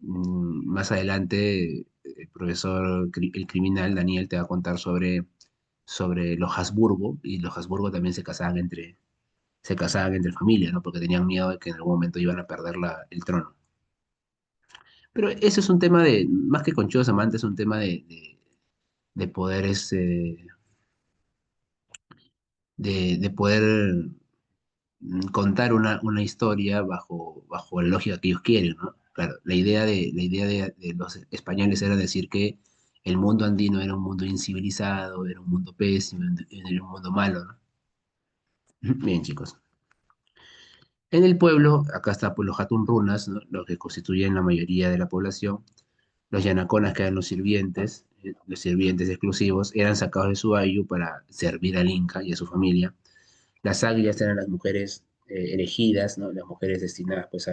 Más adelante, el profesor, el criminal Daniel te va a contar sobre los Habsburgo, y los Habsburgo también se casaban entre familias, ¿no? Porque tenían miedo de que en algún momento iban a perder el trono. Pero eso es un tema más que conchudos amantes, es un tema de poder, de poder contar una historia bajo la lógica que ellos quieren, ¿no? Claro, la idea de los españoles era decir que el mundo andino era un mundo incivilizado, era un mundo pésimo, era un mundo malo, ¿no? Bien, chicos. En el pueblo, acá está pues los Hatun Runas, ¿no? Los que constituyen la mayoría de la población. Los yanaconas, que eran los sirvientes exclusivos, eran sacados de su ayu para servir al Inca y a su familia. Las águilas eran las mujeres elegidas, ¿no? Las mujeres destinadas pues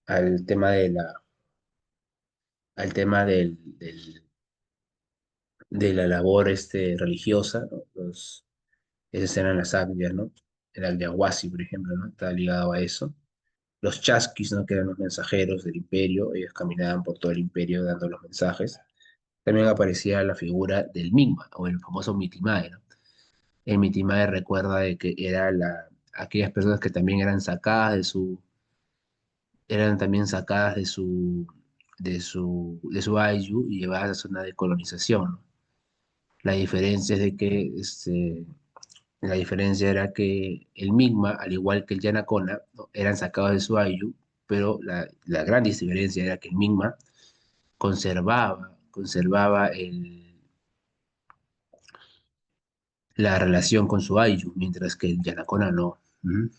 al tema de la labor religiosa, ¿no? Esas eran las águilas, ¿no? El Alyahuasi, por ejemplo, ¿no? Estaba ligado a eso. Los chasquis, ¿no? Que eran los mensajeros del imperio, ellos caminaban por todo el imperio dando los mensajes. También aparecía la figura del Migma, o el famoso Mitimae, ¿no? El Mitimae recuerda de que aquellas personas que también eran sacadas eran también sacadas de su ayllu y llevadas a zona de colonización, ¿no? La diferencia es de que la diferencia era que el Mi'kmaq, al igual que el Yanacona, ¿no? eran sacados de su ayllu, pero la gran diferencia era que el Mi'kmaq conservaba la relación con su ayllu, mientras que el Yanacona no. Ujú.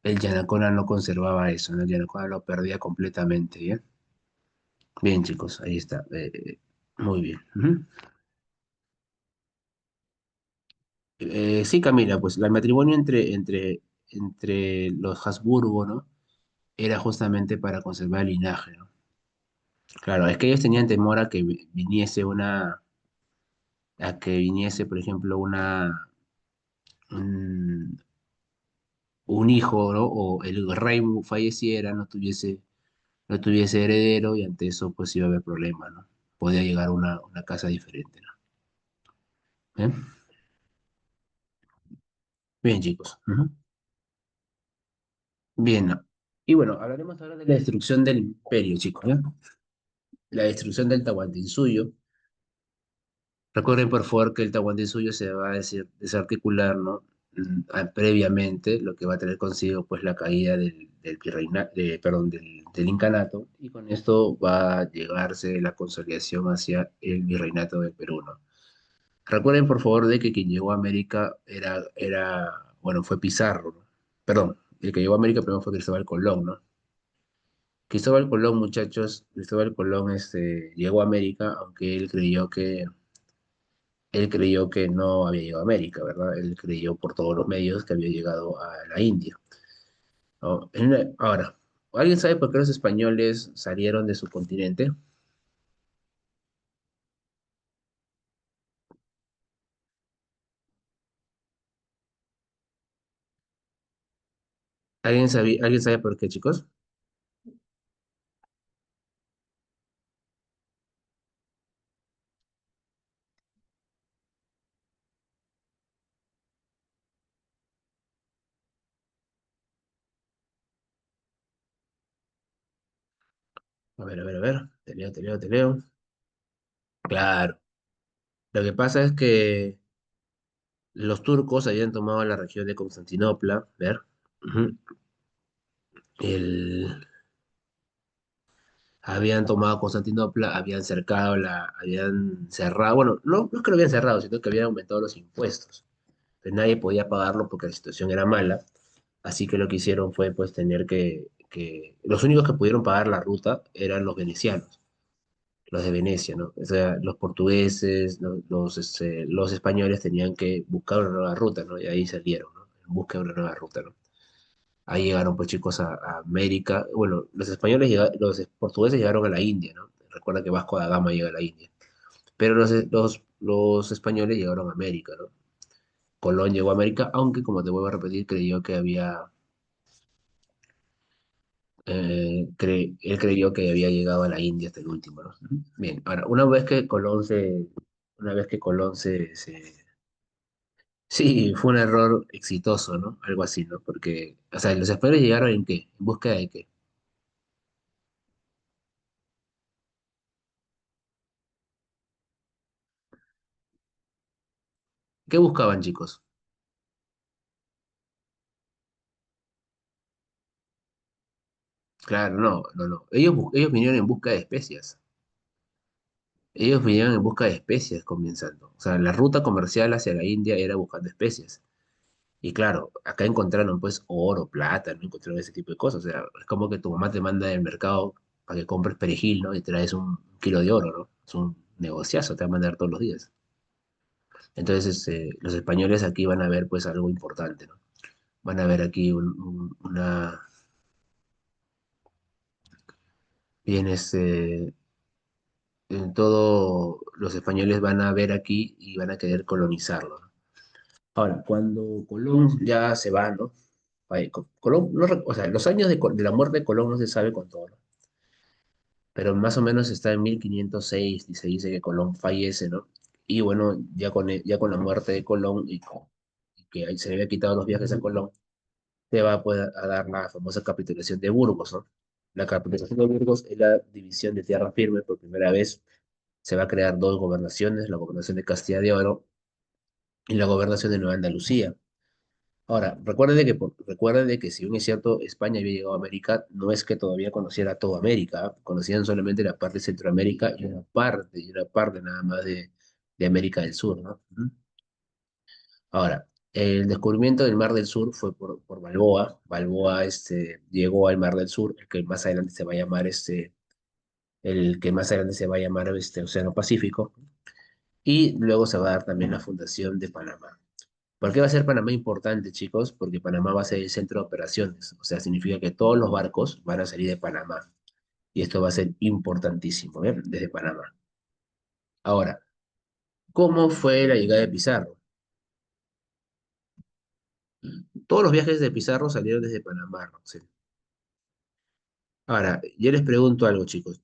El Yanacona no conservaba eso, ¿no? El Yanacona lo perdía completamente, ¿bien? Bien, chicos, ahí está. Muy bien. Ujú. Sí, Camila, pues el matrimonio entre los Habsburgo, ¿no? Era justamente para conservar el linaje, ¿no? Claro, es que ellos tenían temor a que por ejemplo, un, un hijo, ¿no? O el rey falleciera, no tuviese heredero y ante eso pues iba a haber problemas, ¿no? Podía llegar a una casa diferente, ¿no? ¿Eh? Bien, chicos. Ujú. Bien, ¿no? Y bueno, hablaremos ahora de la destrucción del imperio, chicos, ¿ya? La destrucción del Tahuantinsuyo. Recuerden, por favor, que el Tahuantinsuyo se va a desarticular, ¿no? Previamente, lo que va a tener consigo, pues, la caída perdón, del incanato, y con esto va a llegarse la consolidación hacia el virreinato del Perú, ¿no? Recuerden, por favor, de que quien llegó a América bueno, fue Pizarro, ¿no? Perdón, el que llegó a América primero fue Cristóbal Colón, ¿no? Cristóbal Colón, muchachos, Cristóbal Colón llegó a América, aunque él creyó que no había llegado a América, ¿verdad? Él creyó por todos los medios que había llegado a la India, ¿no? Ahora, ¿alguien sabe por qué los españoles salieron de su continente? ¿Alguien sabe por qué, chicos? A ver, a ver, a ver. Te leo, te leo, te leo. Claro. Lo que pasa es que los turcos habían tomado la región de Constantinopla, ver, ujú, el, habían tomado Constantinopla, habían cerrado, bueno, no, no es que lo habían cerrado, sino que habían aumentado los impuestos. Pues nadie podía pagarlo porque la situación era mala, así que lo que hicieron fue pues tener los únicos que pudieron pagar la ruta eran los venecianos, los de Venecia, ¿no? O sea, los portugueses, ¿no? los españoles tenían que buscar una nueva ruta, ¿no? Y ahí salieron, ¿no? En busca de una nueva ruta, ¿no? Ahí llegaron pues chicos a América. Bueno, los portugueses llegaron a la India, ¿no? Recuerda que Vasco da Gama llega a la India. Pero los españoles llegaron a América, ¿no? Colón llegó a América, aunque como te vuelvo a repetir, él creyó que había llegado a la India hasta el último, ¿no? Ujú. Bien, ahora, una vez que Colón se. Sí, fue un error exitoso, ¿no? Algo así, ¿no? Porque, o sea, los españoles llegaron ¿en qué? ¿En búsqueda de qué? ¿Qué buscaban, chicos? Claro, no, no, no. Ellos vinieron en busca de especias. Ellos vinieron en busca de especias comenzando. O sea, la ruta comercial hacia la India era buscando especias. Y claro, acá encontraron pues oro, plata, no encontraron ese tipo de cosas. O sea, es como que tu mamá te manda del mercado para que compres perejil, ¿no? Y traes un kilo de oro, ¿no? Es un negociazo, te va a mandar todos los días. Entonces, los españoles aquí van a ver pues algo importante, ¿no? Van a ver aquí bien, en todo, los españoles van a ver aquí y van a querer colonizarlo, ¿no? Ahora, cuando Colón ya se va, ¿no? Colón, o sea, los años de la muerte de Colón no se sabe con todo, ¿no? Pero más o menos está en 1506 y se dice que Colón fallece, ¿no? Y bueno, ya con la muerte de Colón y que ahí se le había quitado los viajes a Colón, se va a, poder, a dar la famosa capitulación de Burgos, ¿no? La capitulación de Burgos es la división de tierra firme. Por primera vez se va a crear dos gobernaciones, la gobernación de Castilla de Oro y la gobernación de Nueva Andalucía. Ahora, recuerden de que si bien es cierto, España había llegado a América, no es que todavía conociera toda América, ¿ah? Conocían solamente la parte de Centroamérica y una parte nada más de América del Sur, ¿no? Ujú. Ahora, el descubrimiento del Mar del Sur fue por Balboa. Balboa llegó al Mar del Sur, el que más adelante se va a llamar el que más adelante se va a llamar Océano Pacífico, y luego se va a dar también la fundación de Panamá. ¿Por qué va a ser Panamá importante, chicos? Porque Panamá va a ser el centro de operaciones. O sea, significa que todos los barcos van a salir de Panamá. Y esto va a ser importantísimo, ¿eh? Desde Panamá. Ahora, ¿cómo fue la llegada de Pizarro? Todos los viajes de Pizarro salieron desde Panamá, Roxel. Ahora, yo les pregunto algo, chicos.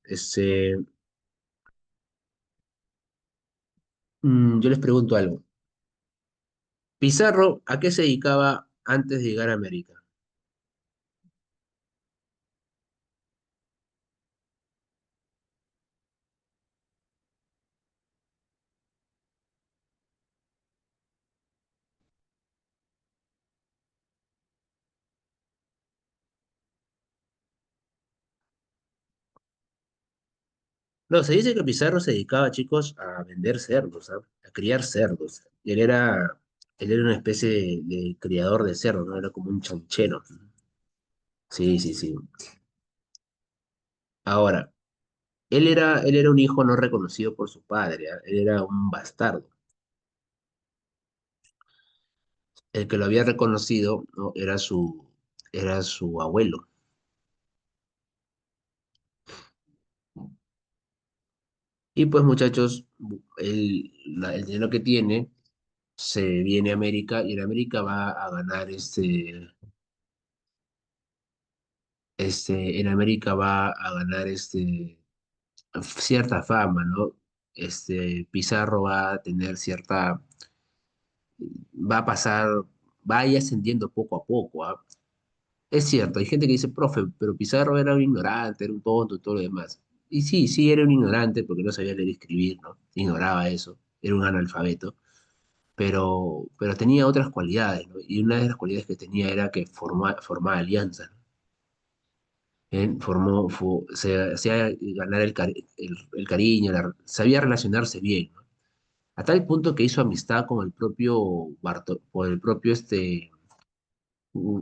Yo les pregunto algo. Pizarro, ¿a qué se dedicaba antes de llegar a América? No, se dice que Pizarro se dedicaba, chicos, a vender cerdos, ¿ah? A criar cerdos. Él era una especie de criador de cerdos, ¿no? Era como un chanchero. Sí, sí, sí. Ahora, él era un hijo no reconocido por su padre, ¿ah? Él era un bastardo. El que lo había reconocido, ¿no? Era su abuelo. Y pues, muchachos, el dinero que tiene se viene a América, y en América va a ganar en América va a ganar cierta fama, ¿no? Pizarro va a tener va a pasar, va a ir ascendiendo poco a poco, ¿ah? Es cierto, hay gente que dice, profe, pero Pizarro era un ignorante, era un tonto y todo lo demás. Y sí, sí, era un ignorante porque no sabía leer y escribir, ¿no? Ignoraba eso, era un analfabeto, pero tenía otras cualidades, ¿no? Y una de las cualidades que tenía era que formaba alianzas, ¿no? Él se hacía ganar el cariño, sabía relacionarse bien, ¿no? A tal punto que hizo amistad con el propio con el propio mm,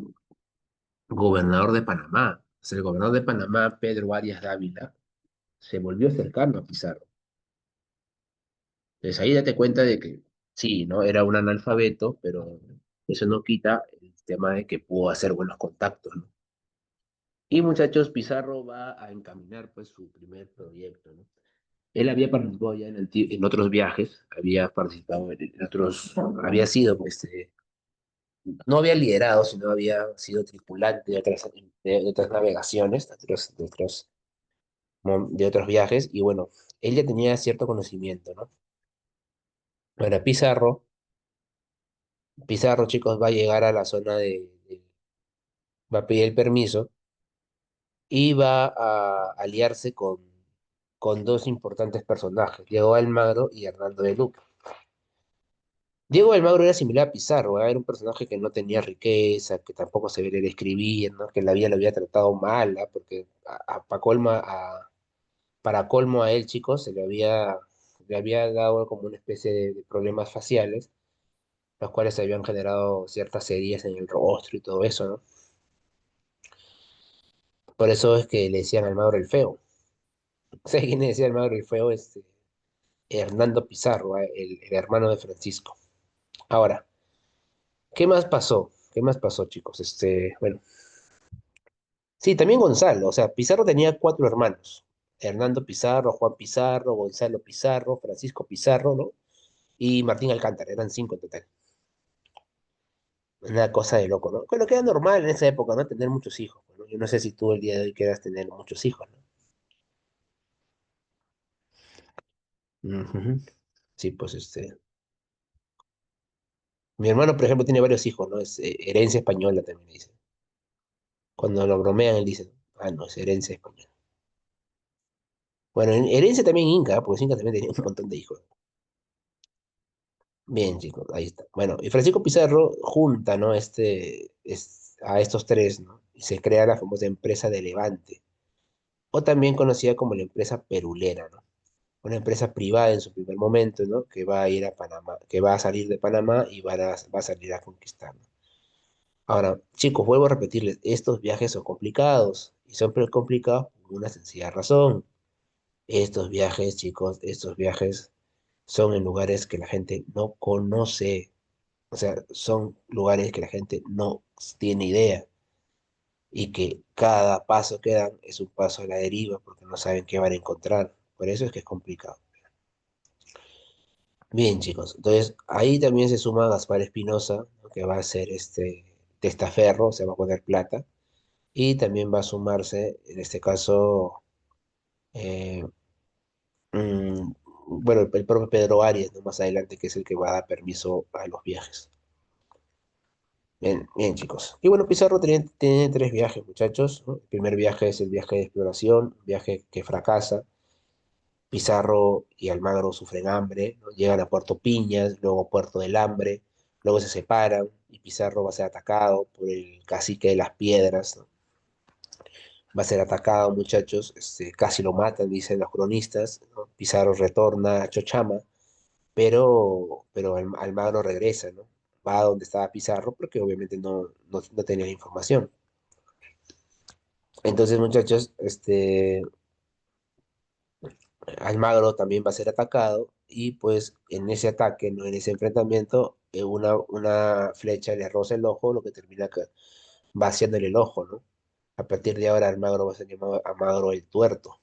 gobernador de Panamá. O sea, el gobernador de Panamá, Pedro Arias Dávila, se volvió cercano a Pizarro. Entonces ahí date cuenta de que sí, ¿no? Era un analfabeto, pero eso no quita el tema de que pudo hacer buenos contactos, ¿no? Y muchachos, Pizarro va a encaminar pues su primer proyecto, ¿no? Él había participado ya en otros viajes, había participado en otros, había sido, pues, no había liderado, sino había sido tripulante de otras navegaciones, de otros viajes, y bueno, él ya tenía cierto conocimiento, ¿no? Ahora, Pizarro, chicos, va a llegar a la zona va a pedir el permiso y va a aliarse con dos importantes personajes, Diego Almagro y Hernando de Luque. Diego Almagro era similar a Pizarro, ¿eh? Era un personaje que no tenía riqueza, que tampoco se veía escribir, ¿no? Que la vida lo había tratado mal, ¿ah? Porque para colmo a él, chicos, le había dado como una especie de problemas faciales, los cuales se habían generado ciertas heridas en el rostro y todo eso, ¿no? Por eso es que le decían Almagro el Feo. ¿Sabes quién le decía Almagro el Feo? Hernando Pizarro, ¿eh? El hermano de Francisco. Ahora, ¿qué más pasó? ¿Qué más pasó, chicos? Bueno. Sí, también Gonzalo, o sea, Pizarro tenía cuatro hermanos: Hernando Pizarro, Juan Pizarro, Gonzalo Pizarro, Francisco Pizarro, ¿no? Y Martín Alcántara, eran cinco en total. Una cosa de loco, ¿no? Bueno, que era normal en esa época, ¿no? Tener muchos hijos, ¿no? Yo no sé si tú el día de hoy quieras tener muchos hijos, ¿no? Ujú. Sí, pues mi hermano, por ejemplo, tiene varios hijos, ¿no? Es herencia española también, dice. Cuando lo bromean, él dice, ah, no, es herencia española. Bueno, herencia también inca, porque Inca también tenía un montón de hijos. Bien, chicos, ahí está. Bueno, y Francisco Pizarro junta, ¿no? A estos tres, ¿no? Y se crea la famosa empresa de Levante, o también conocida como la empresa perulera, ¿no? Una empresa privada en su primer momento, ¿no? Que va a ir a Panamá, que va a salir de Panamá y va a salir a conquistar, ¿no? Ahora, chicos, vuelvo a repetirles, estos viajes son complicados y son complicados por una sencilla razón. Estos viajes, chicos, estos viajes son en lugares que la gente no conoce, o sea, son lugares que la gente no tiene idea y que cada paso que dan es un paso a la deriva porque no saben qué van a encontrar. Por eso es que es complicado. Bien, chicos. Entonces, ahí también se suma Gaspar Espinosa, ¿no? Que va a ser testaferro, se va a poner plata. Y también va a sumarse, en este caso, eh, mm, bueno, el propio Pedro Arias, ¿no? Más adelante, que es el que va a dar permiso a los viajes. Bien, bien, chicos. Y bueno, Pizarro tiene tres viajes, muchachos, ¿no? El primer viaje es el viaje de exploración, un viaje que fracasa. Pizarro y Almagro sufren hambre, ¿no? Llegan a Puerto Piñas, luego Puerto del Hambre, luego se separan y Pizarro va a ser atacado por el cacique de las piedras, ¿no? Va a ser atacado, muchachos, casi lo matan, dicen los cronistas, ¿no? Pizarro retorna a Chochama, pero Almagro regresa, ¿no? Va a donde estaba Pizarro porque obviamente no tenía la información. Entonces, muchachos, Almagro también va a ser atacado y pues en ese ataque, ¿no? En ese enfrentamiento, una flecha le roza el ojo, lo que termina vaciándole el ojo, ¿no? A partir de ahora Almagro va a ser llamado Almagro el Tuerto.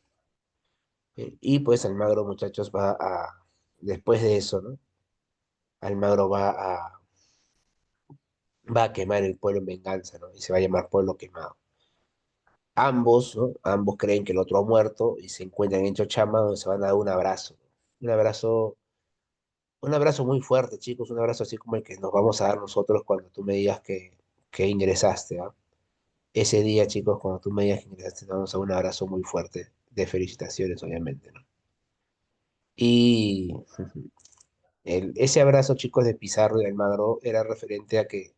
Y pues Almagro, muchachos, después de eso, ¿no? Almagro va a quemar el pueblo en venganza, ¿no? Y se va a llamar Pueblo Quemado. Ambos, ¿no? Ambos creen que el otro ha muerto y se encuentran en Chochama donde se van a dar un abrazo, ¿no? Un abrazo. Un abrazo muy fuerte, chicos, un abrazo así como el que nos vamos a dar nosotros cuando tú me digas que ingresaste, ¿ah? Ese día, chicos, cuando tú me digas que ingresaste, te vamos a dar un abrazo muy fuerte, de felicitaciones, obviamente, ¿no? Y ese abrazo, chicos, de Pizarro y de Almagro era referente a que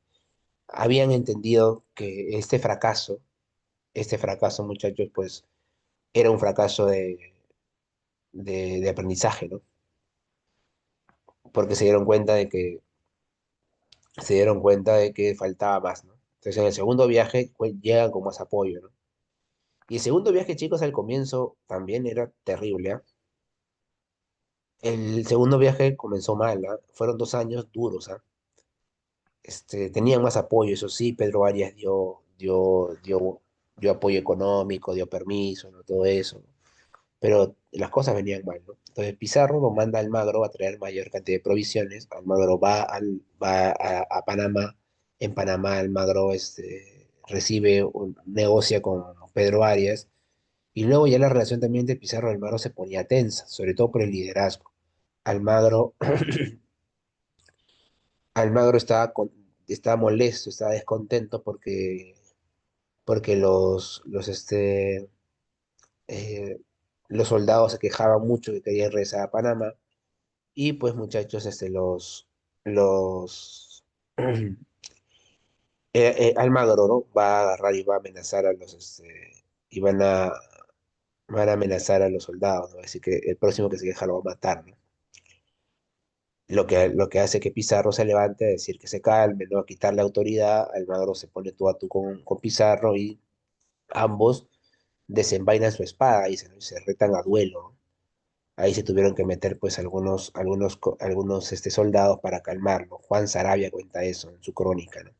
habían entendido que este fracaso, muchachos, pues era un fracaso de aprendizaje, ¿no? Porque se dieron cuenta de que faltaba más, ¿no? Entonces en el segundo viaje pues, llegan con más apoyo, ¿no? Y el segundo viaje, chicos, al comienzo también era terrible, ¿ah? El segundo viaje comenzó mal, ¿ah? Fueron 2 años duros, ¿ah? Tenían más apoyo, eso sí, Pedro Arias dio apoyo económico, dio permiso, ¿no? Todo eso, ¿no? Pero las cosas venían mal, ¿no? Entonces Pizarro lo manda a Almagro a traer mayor cantidad de provisiones. Almagro va a Panamá. En Panamá Almagro negocia con Pedro Arias. Y luego ya la relación también de Pizarro y Almagro se ponía tensa, sobre todo por el liderazgo. Almagro, Almagro estaba molesto, estaba descontento porque eh, los soldados se quejaban mucho que querían regresar a Panamá. Y pues muchachos, los Almagro, ¿no? Va a agarrar y va a amenazar y van a amenazar a los soldados, ¿no? Así que el próximo que se queja lo va a matar, ¿no? Lo que hace que Pizarro se levante a decir que se calme, ¿no? A quitar la autoridad. Almagro se pone tú a tú con Pizarro y ambos desenvainan su espada y se retan a duelo, ¿no? Ahí se tuvieron que meter pues algunos soldados para calmarlo. Juan Sarabia cuenta eso en su crónica, ¿no?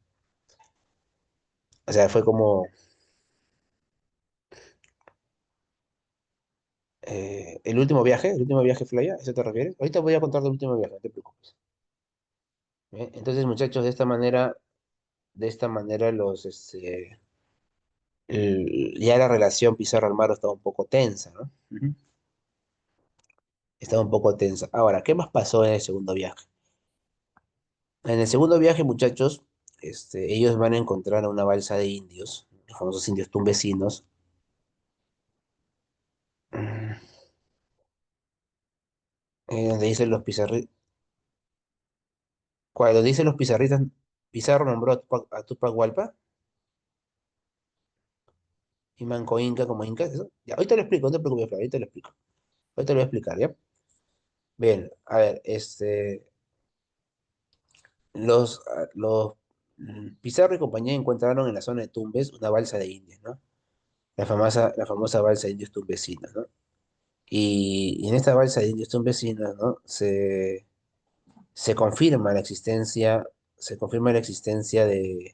O sea, fue como el último viaje fue allá, ¿a eso te refieres? Ahorita voy a contar del último viaje, no te preocupes. Entonces, muchachos, de esta manera ya la relación Pizarro-Almagro estaba un poco tensa, ¿no? Ujú. Estaba un poco tensa. Ahora, ¿qué más pasó en el segundo viaje? En el segundo viaje, muchachos, ellos van a encontrar a una balsa de indios, los famosos indios tumbesinos. mm, Donde dicen los pizarritas, cuando dicen los pizarritas, Pizarro nombró a Tupac Hualpa y Manco Inca como Inca, ¿eso? Ya, ahorita lo explico, no te preocupes, Flavio, ahorita lo explico. Ahorita lo voy a explicar, ¿ya? Bien, a ver, los Pizarro y compañía encontraron en la zona de Tumbes una balsa de indios, ¿no? La famosa balsa de indios tumbesinos, ¿no? Y en esta balsa de indios tumbesinos, ¿no? Se confirma la existencia, se confirma la existencia del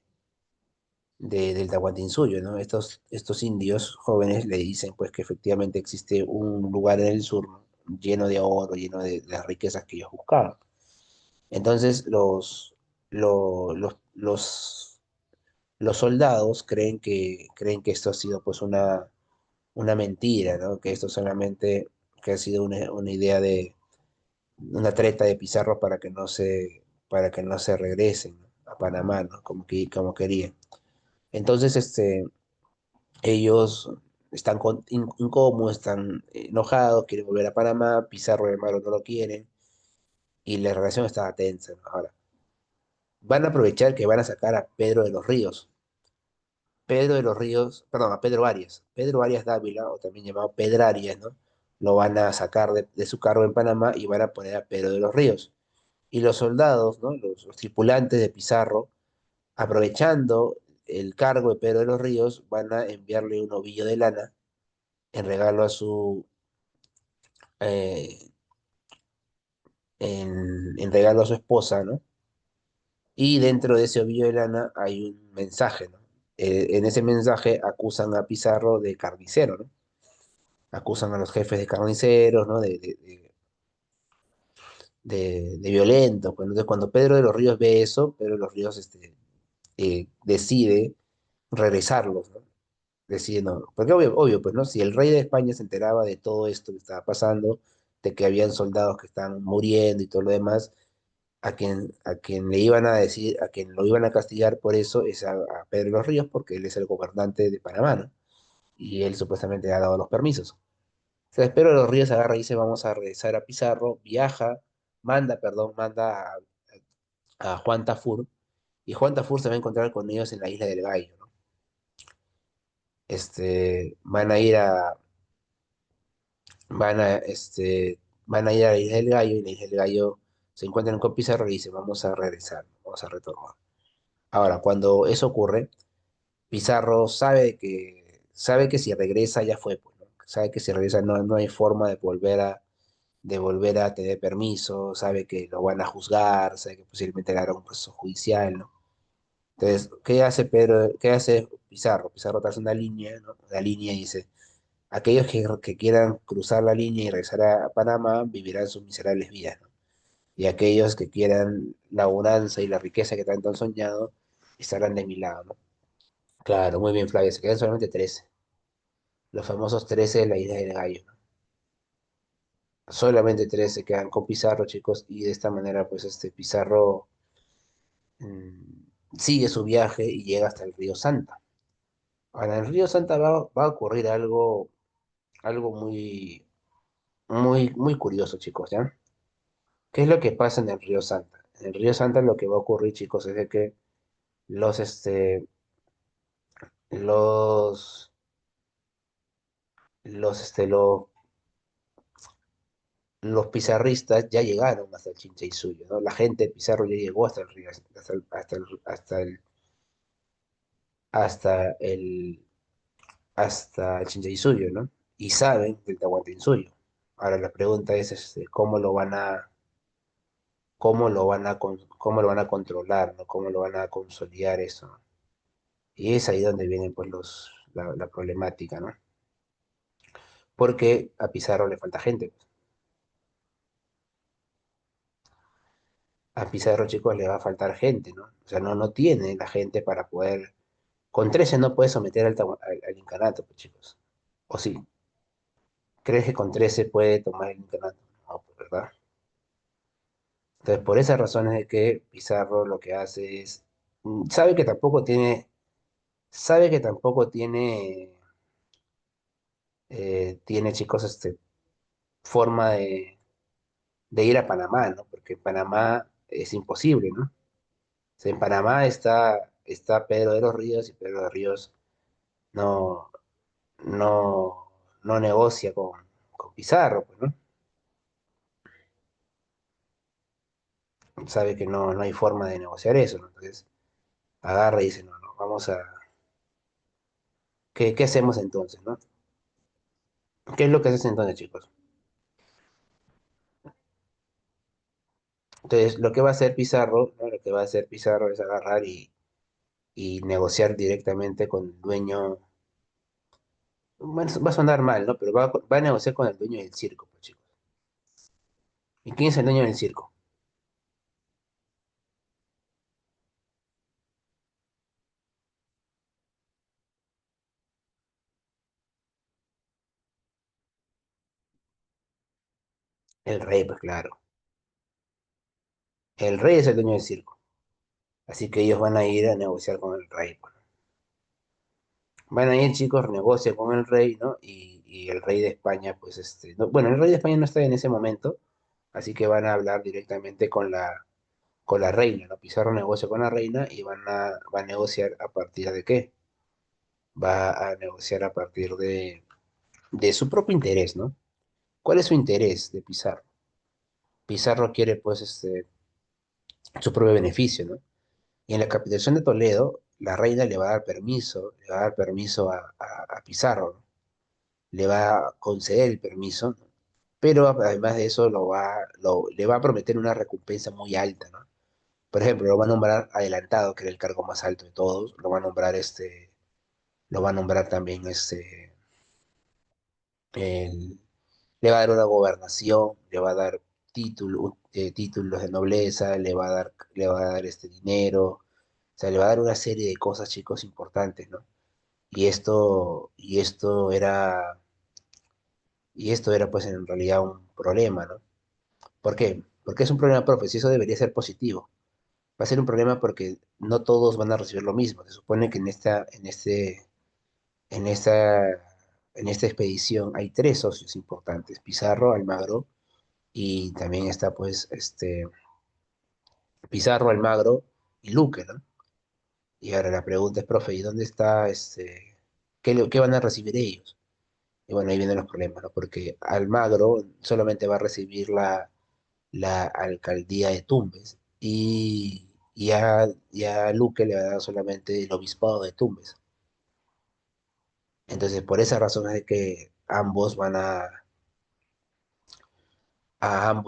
Tahuantinsuyo, ¿no? Estos indios jóvenes le dicen pues que efectivamente existe un lugar en el sur, ¿no? Lleno de oro, lleno de las riquezas que ellos buscaban. Entonces los soldados creen que esto ha sido pues una mentira, ¿no? Que esto solamente que ha sido una idea de una treta de Pizarro para que no se regresen, ¿no? A Panamá, ¿no? Como querían. Entonces, ellos están incómodos, están enojados, quieren volver a Panamá, Pizarro y hermano no lo quieren, y la relación está tensa, ¿no? Ahora, van a aprovechar que van a sacar a Pedro de los Ríos. Pedro de los Ríos, perdón, a Pedro Arias. Pedro Arias Dávila, o también llamado Pedrarias, ¿no? Lo van a sacar de su cargo en Panamá y van a poner a Pedro de los Ríos. Y los soldados, ¿no? Los tripulantes de Pizarro, aprovechando el cargo de Pedro de los Ríos, van a enviarle un ovillo de lana en regalo eh, en regalo a su esposa, ¿no? Y dentro de ese ovillo de lana hay un mensaje, ¿no? En ese mensaje acusan a Pizarro de carnicero, ¿no? Acusan a los jefes de carniceros, ¿no? De violentos. Pues, entonces, cuando Pedro de los Ríos ve eso, Pedro de los Ríos decide regresarlos, ¿no? Decide no. Porque obvio, pues, ¿no? Si el rey de España se enteraba de todo esto que estaba pasando, de que habían soldados que estaban muriendo y todo lo demás, a quien le iban a decir, a quien lo iban a castigar por eso es a Pedro de los Ríos, porque él es el gobernante de Panamá, ¿no? Y él supuestamente ha dado los permisos. Entonces Pedro de los Ríos agarra y dice, vamos a regresar a Pizarro, manda a Juan Tafur, y Juan Tafur se va a encontrar con ellos en la isla del Gallo, ¿no? Van a ir a la isla del Gallo, y en la isla del Gallo se encuentran con Pizarro y dicen, vamos a regresar, vamos a retornar. Ahora, cuando eso ocurre, Pizarro sabe que si regresa ya fue, pues, ¿no? Sabe que si regresa no hay forma de volver a tener permiso, sabe que lo van a juzgar, sabe que posiblemente le hará un proceso judicial, ¿no? Entonces, ¿qué hace Pedro? ¿Qué hace Pizarro? Pizarro traza una línea, ¿no? Una línea y dice, aquellos que quieran cruzar la línea y regresar a Panamá vivirán sus miserables vidas, ¿no? Y aquellos que quieran la bonanza y la riqueza que tanto han soñado estarán de mi lado, ¿no? Claro, muy bien, Flavia, se quedan solamente 13. Los famosos 13 de la isla del Gallo, ¿no? Solamente 13 se quedan con Pizarro, chicos, y de esta manera, pues, Pizarro sigue su viaje y llega hasta el río Santa. Ahora, en el río Santa va a ocurrir algo muy, muy, muy curioso, chicos, ¿ya? ¿Qué es lo que pasa en el río Santa? En el río Santa lo que va a ocurrir, chicos, es de que los, este, los, los, este, los, los pizarristas ya llegaron hasta el Chinchaysuyo, ¿no? La gente de Pizarro ya llegó hasta el río, hasta el Chinchaysuyo, ¿no? Y saben del Tahuantinsuyo. Ahora la pregunta es, cómo lo van a controlar, ¿no? ¿Cómo lo van a consolidar eso? Y es ahí donde viene pues la problemática, ¿no? Porque a Pizarro le falta gente, pues. A Pizarro, chicos, le va a faltar gente, ¿no? O sea, no tiene la gente para poder. Con 13 no puede someter al incanato, pues, chicos. ¿O sí? ¿Crees que con 13 puede tomar el incanato? No, pues, ¿verdad? Entonces, por esas razones de que Pizarro lo que hace es. Sabe que tampoco tiene. sabe que tampoco tiene, chicos, forma de ir a Panamá, ¿no? Porque en Panamá es imposible, ¿no? O sea, en Panamá está Pedro de los Ríos y Pedro de los Ríos no, no, no negocia con Pizarro, pues, ¿no? Sabe que no hay forma de negociar eso, ¿no? Entonces agarra y dice, no, no, ¿qué hacemos entonces, no? ¿Qué es lo que haces entonces, chicos? Entonces, lo que va a hacer Pizarro, ¿no? Lo que va a hacer Pizarro es agarrar y negociar directamente con el dueño. Bueno, va a sonar mal, ¿no? Pero va a negociar con el dueño del circo, pues, chicos. ¿Y quién es el dueño del circo? El rey, pues claro. El rey es el dueño del circo. Así que ellos van a ir a negociar con el rey, pues. Van a ir, chicos, negocian con el rey, ¿no? Y el rey de España, pues, bueno, el rey de España no está en ese momento, así que van a hablar directamente con la reina, ¿no? Pizarro negocia con la reina y va a negociar a partir de qué? Va a negociar a partir de su propio interés, ¿no? ¿Cuál es su interés de Pizarro? Pizarro quiere, pues, su propio beneficio, ¿no? Y en la capitulación de Toledo, la reina le va a dar permiso a Pizarro, ¿no? Le va a conceder el permiso, ¿no? Pero además de eso le va a prometer una recompensa muy alta, ¿no? Por ejemplo, lo va a nombrar adelantado, que era el cargo más alto de todos, lo va a nombrar también el- le va a dar una gobernación, le va a dar títulos de nobleza, le va a dar dinero, o sea, le va a dar una serie de cosas, chicos, importantes, ¿no? Y esto era pues en realidad un problema, ¿no? ¿Por qué? Porque es un problema, profe, si eso debería ser positivo. Va a ser un problema porque no todos van a recibir lo mismo. Se supone que en esta, en esta expedición hay tres socios importantes, Pizarro, Almagro y también está pues Pizarro, Almagro y Luque, ¿no? Y ahora la pregunta es, profe, ¿y dónde está qué van a recibir ellos? Y bueno, ahí vienen los problemas, ¿no? Porque Almagro solamente va a recibir la alcaldía de Tumbes y a Luque le va a dar solamente el obispado de Tumbes. Entonces, por esa razón es de que a ambos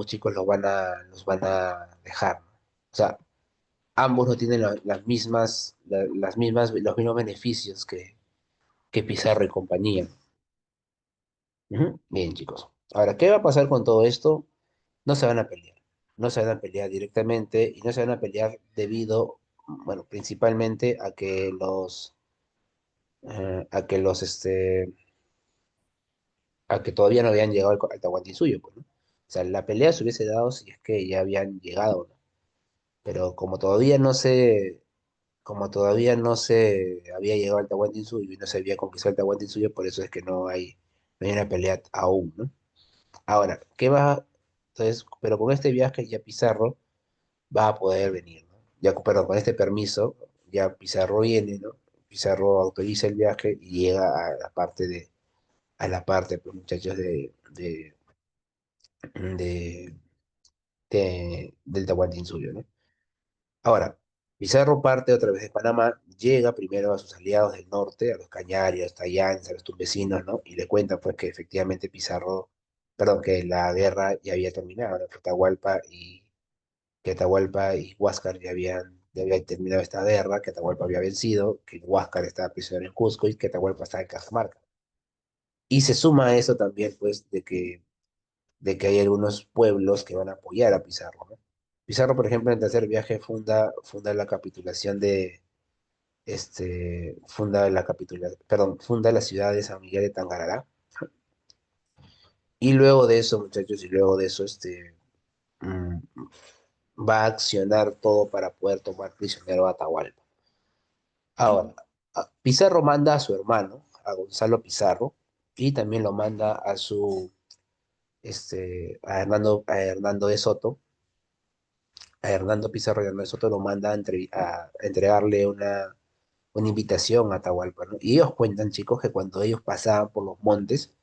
chicos los van a dejar, ¿no? O sea, ambos no tienen los mismos beneficios que Pizarro y compañía. Ujú. Bien, chicos. Ahora, ¿qué va a pasar con todo esto? No se van a pelear. No se van a pelear directamente y no se van a pelear debido, bueno, principalmente a que todavía no habían llegado al Tahuantinsuyo, pues, ¿no? O sea, la pelea se hubiese dado si es que ya habían llegado, ¿no? Pero como todavía no se había llegado al Tahuantinsuyo y no se había conquistado el Tahuantinsuyo, por eso es que no hay una pelea aún, ¿no? Ahora, ¿qué va? Entonces, pero con este viaje ya Pizarro va a poder venir, ¿no? Ya, perdón, con este permiso ya Pizarro viene, ¿no? Pizarro autoriza el viaje y llega a la parte, pues, muchachos, de, del Tahuantinsuyo, ¿no? Ahora, Pizarro parte otra vez de Panamá, llega primero a sus aliados del norte, a los Cañarios, Tayanes, a los tumbesinos, ¿no? Y le cuentan pues que efectivamente perdón, que la guerra ya había terminado, ¿no? Que Atahualpa y Huáscar ya habían terminado esta guerra, que Atahualpa había vencido, que Huáscar estaba prisionero en Cusco y que Atahualpa estaba en Cajamarca. Y se suma a eso también, pues, de que hay algunos pueblos que van a apoyar a Pizarro, ¿no? Pizarro, por ejemplo, en el tercer viaje funda la capitulación funda la ciudad de San Miguel de Tangarará. Y luego de eso, muchachos, y luego de eso, mm, va a accionar todo para poder tomar prisionero a Atahualpa. Ahora, Pizarro manda a su hermano, a Gonzalo Pizarro, y también lo manda a a Hernando de Soto, a Hernando Pizarro y Hernando de Soto lo manda a entregarle una invitación a Atahualpa, ¿no? Y ellos cuentan, chicos, que cuando ellos pasaban por los montes,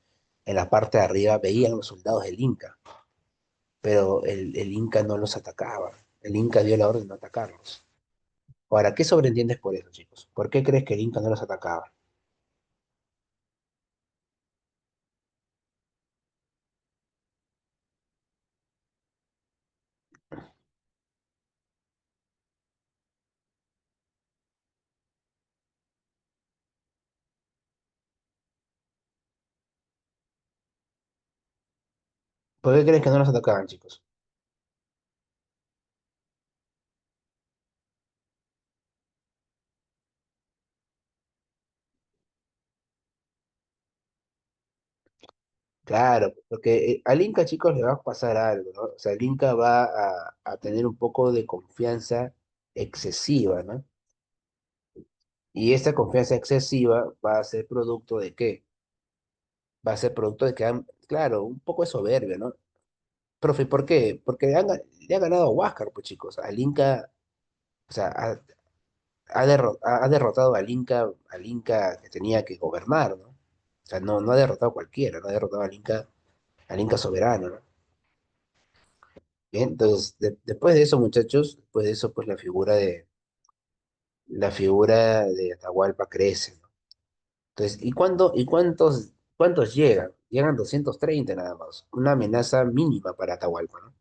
en la parte de arriba veían los soldados del Inca, pero el Inca no los atacaba. El Inca dio la orden de no atacarlos. Ahora, ¿qué sobreentiendes por eso, chicos? ¿Por qué crees que el Inca no los atacaba? ¿Por qué crees que no los atacaban, chicos? Claro, porque al Inca, chicos, le va a pasar algo, ¿no? O sea, el Inca va a tener un poco de confianza excesiva, ¿no? Y esta confianza excesiva va a ser producto de qué? Va a ser producto de que, claro, un poco de soberbia, ¿no? Profe, ¿por qué? Porque le ha ganado a Huáscar, pues chicos. Al Inca, o sea, ha derrotado al Inca que tenía que gobernar, ¿no? O sea, no ha derrotado a cualquiera, no ha derrotado al Inca soberano, ¿no? Bien, entonces, después de eso, muchachos, después de eso, pues la figura de Atahualpa crece, ¿no? Entonces, ¿cuántos llegan? Llegan 230 nada más, una amenaza mínima para Atahualpa, ¿no?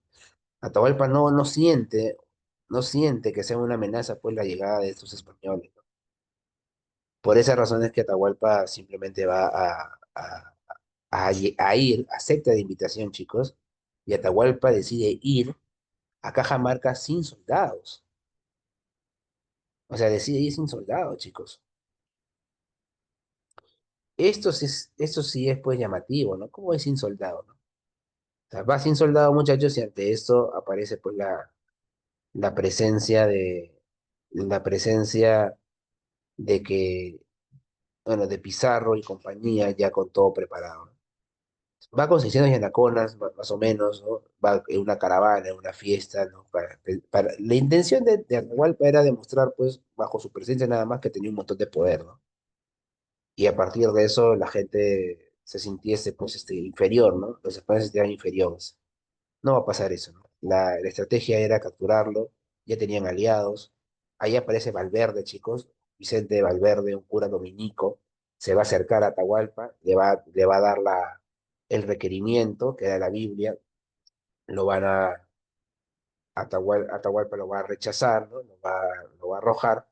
Atahualpa no siente que sea una amenaza, pues, la llegada de estos españoles, ¿no? Por esa razón es que Atahualpa simplemente va a ir, acepta la invitación, chicos, y Atahualpa decide ir a Cajamarca sin soldados. O sea, decide ir sin soldados, chicos. Esto sí es pues llamativo, ¿no? ¿Cómo es sin soldado, no? O sea, va sin soldado, muchachos, y ante esto aparece pues la presencia de que, bueno, de Pizarro y compañía ya con todo preparado, ¿no? Va con 600 yanaconas, más o menos, ¿no? Va en una caravana, en una fiesta, ¿no? La intención de Atahualpa era demostrar, pues, bajo su presencia nada más que tenía un montón de poder, ¿no? Y a partir de eso la gente se sintiese, pues, inferior, ¿no? Los españoles se sentían inferiores. No va a pasar eso, ¿no? La estrategia era capturarlo, ya tenían aliados. Ahí aparece Valverde, chicos, Vicente Valverde, un cura dominico, se va a acercar a Atahualpa, le va a dar el requerimiento, que era la Biblia, lo van a, Atahualpa lo va a rechazar, ¿no? Lo va a arrojar,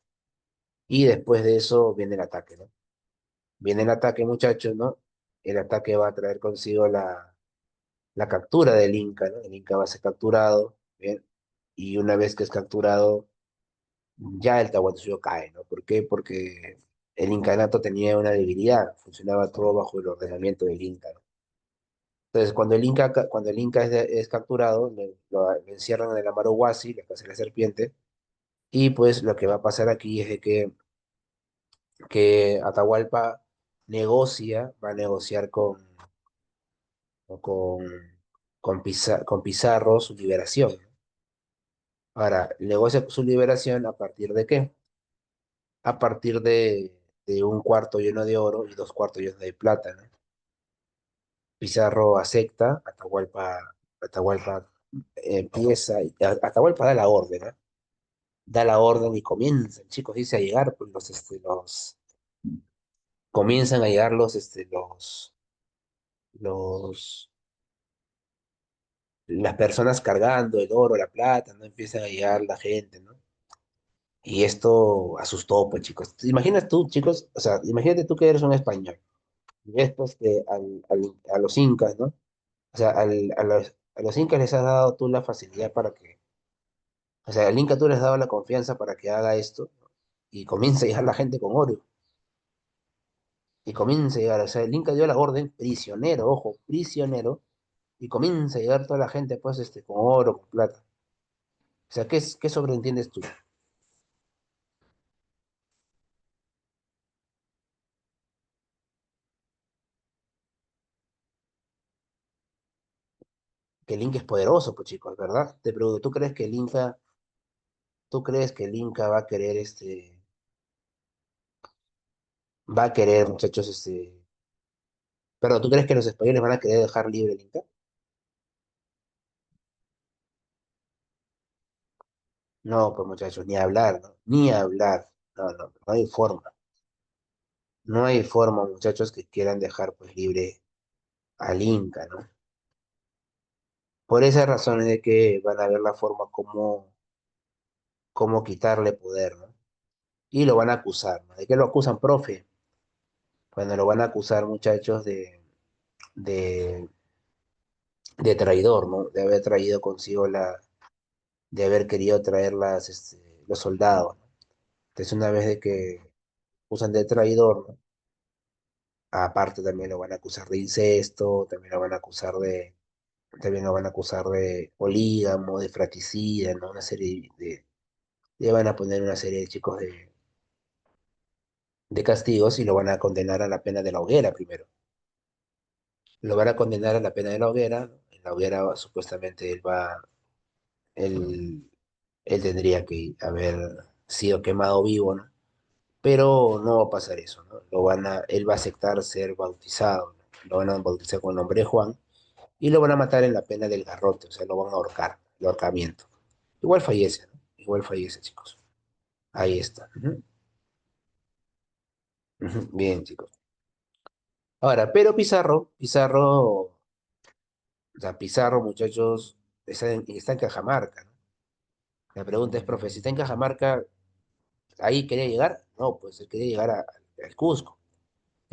y después de eso viene el ataque, ¿no? Viene el ataque, muchachos, ¿no? El ataque va a traer consigo la captura del Inca, ¿no? El Inca va a ser capturado, ¿bien? Y una vez que es capturado, ya el Tahuantinsuyo cae, ¿no? ¿Por qué? Porque el incanato tenía una debilidad, funcionaba todo bajo el ordenamiento del Inca, ¿no? Entonces, cuando el Inca es capturado, lo encierran en el Amaro Huasi, la casa de la serpiente, y pues lo que va a pasar aquí es de que Atahualpa va a negociar con, con Pizarro su liberación, ¿no? Ahora, negocia su liberación a partir de qué? A partir de un cuarto lleno de oro y dos cuartos llenos de plata, ¿no? Pizarro acepta, Atahualpa empieza, Atahualpa da la orden, ¿no? Da la orden y comienzan, chicos, dice a llegar, pues comienzan a llegar los, las personas cargando el oro, la plata, ¿no? Empiezan a llegar la gente, ¿no? Y esto asustó, pues, chicos. ¿Te imaginas tú, chicos? O sea, imagínate tú que eres un español. Y ves, pues, que a los incas, ¿no? O sea, a los incas les has dado tú la facilidad para que, o sea, al inca tú les has dado la confianza para que haga esto, ¿no? Y comienza a llegar la gente con oro. Y comienza a llegar, o sea, el inca dio la orden, prisionero, ojo, prisionero, y comienza a llegar toda la gente, pues, con oro, con plata. O sea, ¿qué sobreentiendes tú? Que el Inca es poderoso, pues chicos, ¿verdad? Te pregunto, ¿tú crees que el Inca va a querer va a querer, muchachos, perdón, ¿tú crees que los españoles van a querer dejar libre el Inca? No, pues muchachos, ni hablar, ¿no? Ni hablar. No, no, no hay forma. No hay forma, muchachos, que quieran dejar pues libre al Inca, ¿no? Por esas razones de que van a ver la forma cómo quitarle poder, ¿no? Y lo van a acusar, ¿no? ¿De qué lo acusan, profe? Bueno, lo van a acusar, muchachos, de, de traidor, ¿no? De haber traído consigo de haber querido traer los soldados, ¿no? Entonces, una vez de que acusan de traidor, ¿no? Aparte también lo van a acusar de incesto, también lo van a acusar de polígamo, de fratricida, ¿no? Una serie le van a poner una serie de chicos de castigos y lo van a condenar a la pena de la hoguera primero. Lo van a condenar a la pena de la hoguera. En la hoguera supuestamente él, él tendría que haber sido quemado vivo, ¿no? Pero no va a pasar eso, ¿no? Él va a aceptar ser bautizado, ¿no? Lo van a bautizar con el nombre de Juan y lo van a matar en la pena del garrote, o sea, lo van a ahorcar, el ahorcamiento. Igual fallece, ¿no? Igual fallece, chicos. Ahí está. Ujú, ujú. Bien, chicos. Ahora, pero o sea, Pizarro, muchachos, está en Cajamarca, ¿no? La pregunta es, profe, si está en Cajamarca, ¿ahí quería llegar? No, pues él quería llegar al Cusco.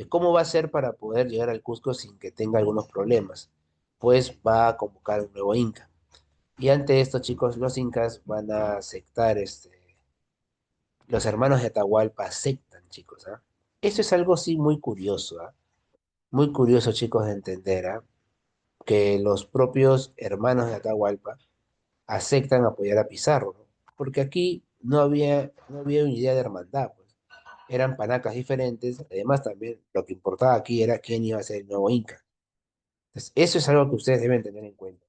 ¿Cómo va a ser para poder llegar al Cusco sin que tenga algunos problemas? Pues va a convocar un nuevo Inca. Y ante esto, chicos, los incas van a aceptar los hermanos de Atahualpa aceptan, chicos, ¿ah? Eso es algo sí muy curioso, ¿ah? Muy curioso, chicos, de entender, ¿ah? Que los propios hermanos de Atahualpa aceptan apoyar a Pizarro, ¿no? Porque aquí no había una idea de hermandad, pues. Eran panacas diferentes, además también lo que importaba aquí era quién iba a ser el nuevo Inca. Entonces, eso es algo que ustedes deben tener en cuenta.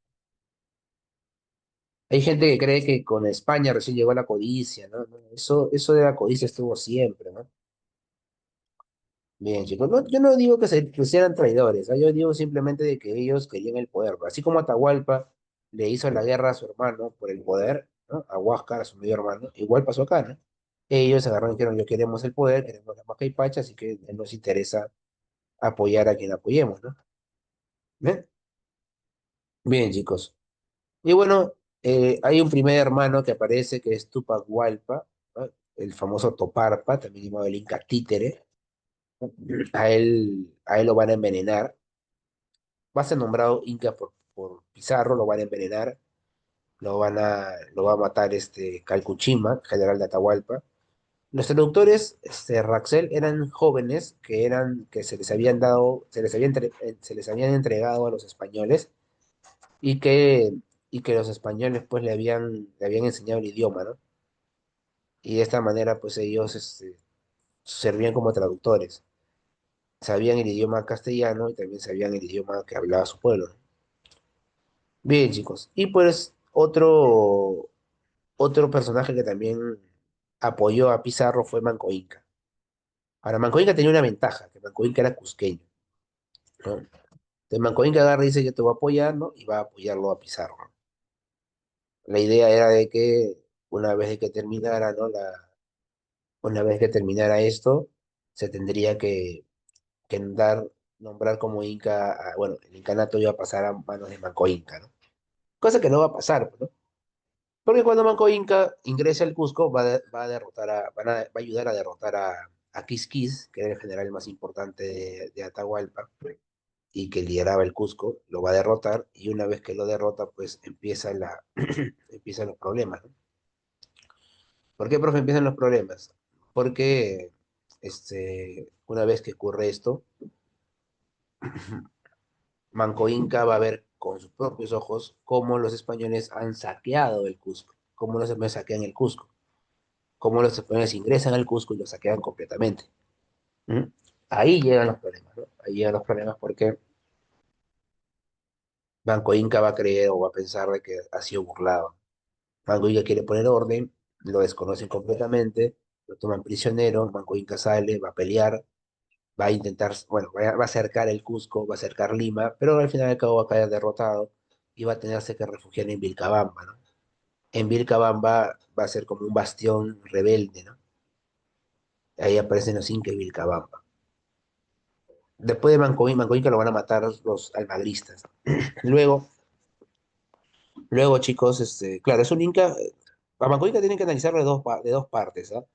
Hay gente que cree que con España recién llegó la codicia, ¿no? No, eso de la codicia estuvo siempre, ¿no? Bien, chicos, yo no digo que sean traidores, ¿ah? Yo digo simplemente de que ellos querían el poder, ¿no? Así como Atahualpa le hizo la guerra a su hermano por el poder, ¿no? A Huáscar, a su medio hermano, igual pasó acá, ¿no? Ellos agarraron y dijeron, yo queremos el poder, queremos la Maca y Pacha, así que nos interesa apoyar a quien apoyemos, ¿no? Bien, bien, chicos. Y bueno, hay un primer hermano que aparece que es Tupac Hualpa, ¿no? El famoso Toparpa, también llamado el Inca Títere. A él lo van a envenenar. Va a ser nombrado Inca por Pizarro, lo van a envenenar, lo va a matar Calcuchima, general de Atahualpa. Los traductores, Raxel, eran jóvenes que se les habían dado, se les habían entregado a los españoles y que los españoles pues le habían enseñado el idioma, ¿no? Y de esta manera pues ellos servían como traductores. Sabían el idioma castellano y también sabían el idioma que hablaba su pueblo, ¿no? Bien, chicos. Y pues otro personaje que también apoyó a Pizarro fue Manco Inca. Ahora, Manco Inca tenía una ventaja, que Manco Inca era cusqueño, ¿no? Entonces Manco Inca agarra y dice, yo te voy a apoyar, ¿no? Y va a apoyarlo a Pizarro, ¿no? La idea era de que una vez de que terminara, ¿no? Una vez que terminara esto, se tendría que nombrar como Inca, bueno, el incanato iba a pasar a manos de Manco Inca, ¿no? Cosa que no va a pasar, ¿no? Porque cuando Manco Inca ingrese al Cusco, va a derrotar va a ayudar a derrotar a Quisquis, que era el general más importante de Atahualpa, y que lideraba el Cusco, lo va a derrotar, y una vez que lo derrota, pues empiezan los problemas, ¿no? ¿Por qué, profe, empiezan los problemas? Porque una vez que ocurre esto, Manco Inca va a ver con sus propios ojos cómo los españoles han saqueado el Cusco, cómo los españoles saquean el Cusco, cómo los españoles ingresan al Cusco y lo saquean completamente. ¿Mm? Ahí llegan los problemas, ¿no? Ahí llegan los problemas porque Banco Inca va a creer o va a pensar de que ha sido burlado. Banco Inca quiere poner orden, lo desconocen completamente, lo toman prisionero, Banco Inca sale, va a pelear, va a intentar, bueno, va a acercar el Cusco, va a acercar Lima, pero al final y al cabo va a caer derrotado y va a tenerse que refugiar en Vilcabamba, ¿no? En Vilcabamba va a ser como un bastión rebelde, ¿no? Ahí aparecen los Inca y Vilcabamba. Después de Manco Inca lo van a matar los almagristas. Luego, luego chicos, claro, es un Inca. A Manco Inca tienen que analizarlo de dos partes, ¿ah?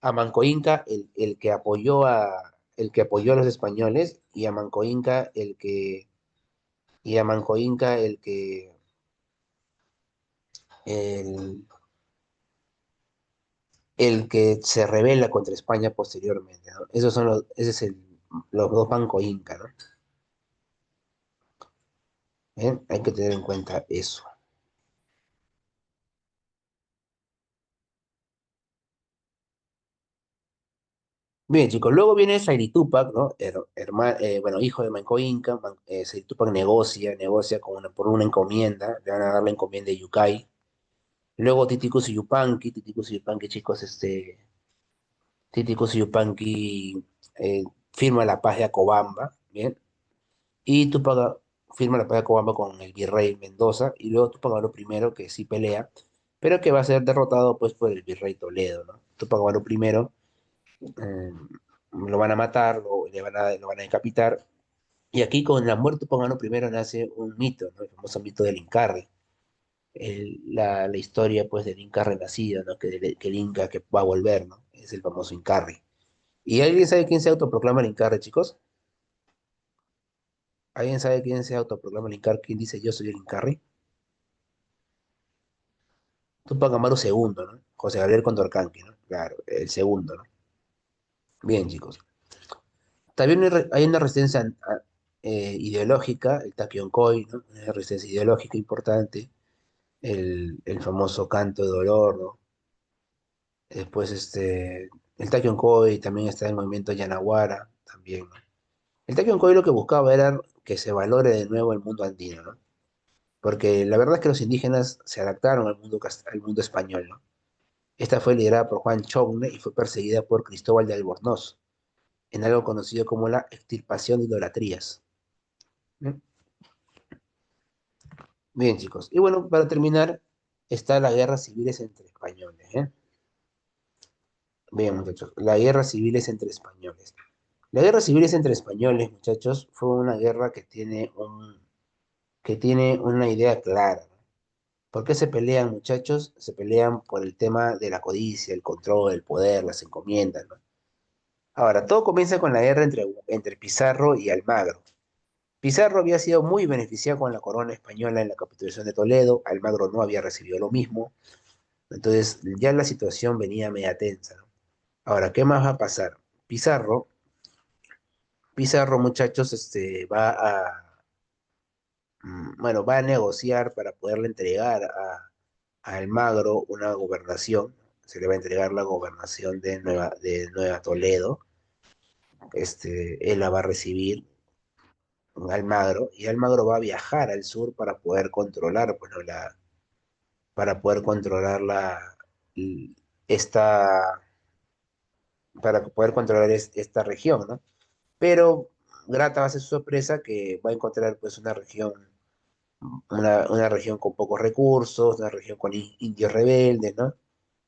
A Manco Inca, el que apoyó a los españoles, y a Manco Inca, y a Manco Inca, el, el que se rebela contra España posteriormente, ¿no? Ese es los dos Manco Inca, ¿no? ¿Bien? Hay que tener en cuenta eso. Bien, chicos, luego viene Sairi Tupac, ¿no? Bueno, hijo de Manco Inca. Sairi Tupac negocia por una encomienda, le van a dar la encomienda de Yucay. Luego Titicaca Yupanqui, chicos, Titicaca Yupanqui firma la paz de Acobamba, ¿bien? Y Tupac firma la paz de Acobamba con el virrey Mendoza, y luego Tupac Amaru primero que sí pelea, pero que va a ser derrotado pues por el virrey Toledo, ¿no? Tupac Amaru primero lo van a matar, lo van a decapitar. Y aquí con la muerte de Pongano primero nace un mito, ¿no? El famoso mito del Incarri. La historia pues del Inca renacido, ¿no? Que el Inca que va a volver, ¿no? Es el famoso Incarri. ¿Y alguien sabe quién se autoproclama el Incarri, chicos? ¿Alguien sabe quién se autoproclama el Incarri? ¿Quién dice yo soy el Incarri? Tupac Amaru segundo, ¿no? José Gabriel Condorcanqui, ¿no? Claro, el segundo, ¿no? Bien, chicos. También hay una resistencia ideológica, el Taquioncoy, ¿no? Una resistencia ideológica importante, el famoso canto de dolor, ¿no? Después, el Taquioncoy también está en el movimiento Yanaguara, también, ¿no? El Taquioncoy lo que buscaba era que se valore de nuevo el mundo andino, ¿no? Porque la verdad es que los indígenas se adaptaron al mundo español, ¿no? Esta fue liderada por Juan Chogne y fue perseguida por Cristóbal de Albornoz, en algo conocido como la extirpación de idolatrías. ¿No? Bien, chicos. Y bueno, para terminar, está la guerra civiles entre españoles, ¿eh? Bien, muchachos, la guerra civiles entre españoles. La guerra civiles entre españoles, muchachos, fue una guerra que tiene una idea clara, ¿no? ¿Por qué se pelean, muchachos? Se pelean por el tema de la codicia, el control, el poder, las encomiendas, ¿no? Ahora, todo comienza con la guerra entre Pizarro y Almagro. Pizarro había sido muy beneficiado con la corona española en la capitulación de Toledo, Almagro no había recibido lo mismo. Entonces ya la situación venía media tensa, ¿no? Ahora, ¿qué más va a pasar? Pizarro, Pizarro, muchachos, bueno, va a negociar para poderle entregar a Almagro una gobernación. Se le va a entregar la gobernación de Nueva Toledo. Él la va a recibir, Almagro, y Almagro va a viajar al sur para poder controlar, bueno, para poder controlar esta, para poder controlar esta región, ¿no? Pero grata va a ser su sorpresa que va a encontrar pues una región con pocos recursos, una región con indios rebeldes, ¿no?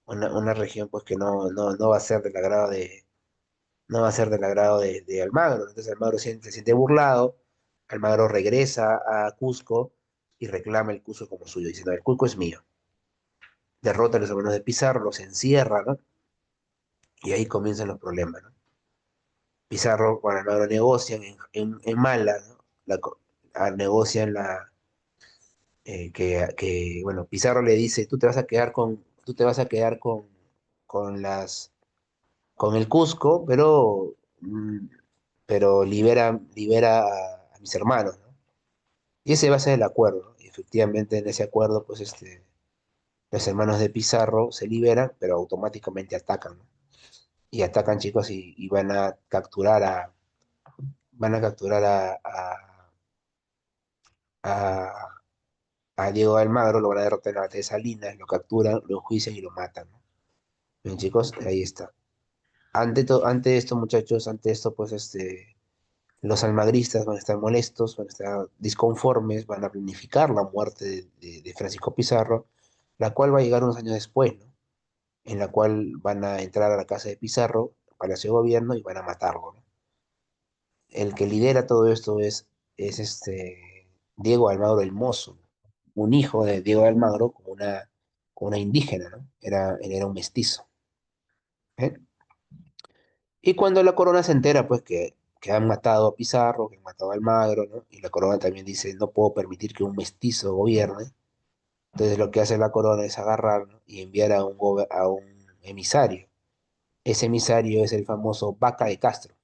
Una región pues que no va a ser del agrado no va a ser del agrado de Almagro. Entonces Almagro se siente burlado, Almagro regresa a Cusco y reclama el Cusco como suyo, diciendo, el Cusco es mío. Derrota a los hermanos de Pizarro, los encierra, ¿no? Y ahí comienzan los problemas, ¿no? Pizarro con Almagro negocian en Mala, ¿no? Negocian bueno, Pizarro le dice, tú te vas a quedar con con el Cusco, pero libera a mis hermanos, ¿no? Y ese va a ser el acuerdo, ¿no? Y efectivamente en ese acuerdo, pues los hermanos de Pizarro se liberan, pero automáticamente atacan, ¿no? Y atacan, chicos, y van a capturar a, a Diego de Almagro, lo van a derrotar en la batalla de Salinas, lo capturan, lo enjuician y lo matan, ¿no? Bien, chicos, ahí está. Ante esto, muchachos, ante esto, pues los almagristas van a estar molestos, van a estar disconformes, van a planificar la muerte de Francisco Pizarro, la cual va a llegar unos años después, ¿no? En la cual van a entrar a la casa de Pizarro, Palacio de Gobierno, y van a matarlo, ¿no? El que lidera todo esto es Diego Almagro el Mozo, un hijo de Diego de Almagro con una indígena, ¿no? Él era un mestizo. ¿Eh? Y cuando la corona se entera, pues que han matado a Pizarro, que han matado a Almagro, ¿no? Y la corona también dice, no puedo permitir que un mestizo gobierne. Entonces lo que hace la corona es agarrar, ¿no? Y enviar a un emisario. Ese emisario es el famoso Vaca de Castro.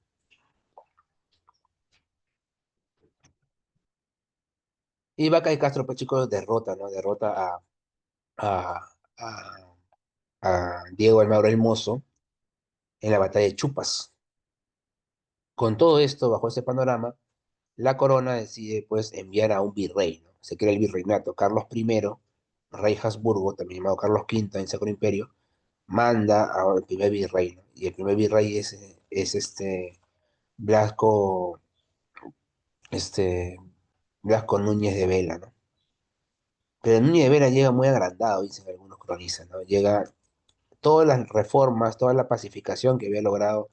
Y Vaca de Castro, pues chicos, derrota, ¿no? Derrota a, a Diego Almagro el Mozo en la batalla de Chupas. Con todo esto, bajo este panorama, la corona decide pues enviar a un virrey, ¿no? Se crea el virreinato. Carlos I, rey Habsburgo, también llamado Carlos V en Sacro Imperio, manda al primer virrey, ¿no? Y el primer virrey es Blasco, este, Blasco Núñez de Vela, ¿no? Pero Núñez de Vela llega muy agrandado, dicen algunos cronistas, ¿no? Llega todas las reformas, toda la pacificación que había logrado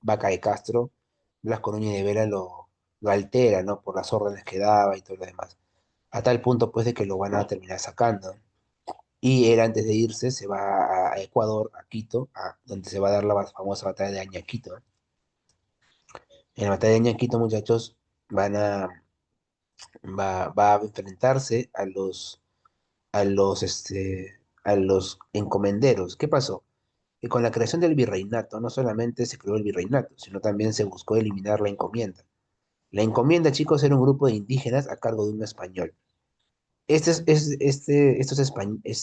Vaca de Castro, Blasco Núñez de Vera lo altera, ¿no? Por las órdenes que daba y todo lo demás. A tal punto, pues, de que lo van a terminar sacando. Y él, antes de irse, se va a Ecuador, a Quito, donde se va a dar la famosa batalla de Añaquito, ¿no? En la batalla de Añaquito, muchachos, va a enfrentarse a los encomenderos. ¿Qué pasó? Que con la creación del virreinato, no solamente se creó el virreinato, sino también se buscó eliminar la encomienda. La encomienda, chicos, era un grupo de indígenas a cargo de un español. Este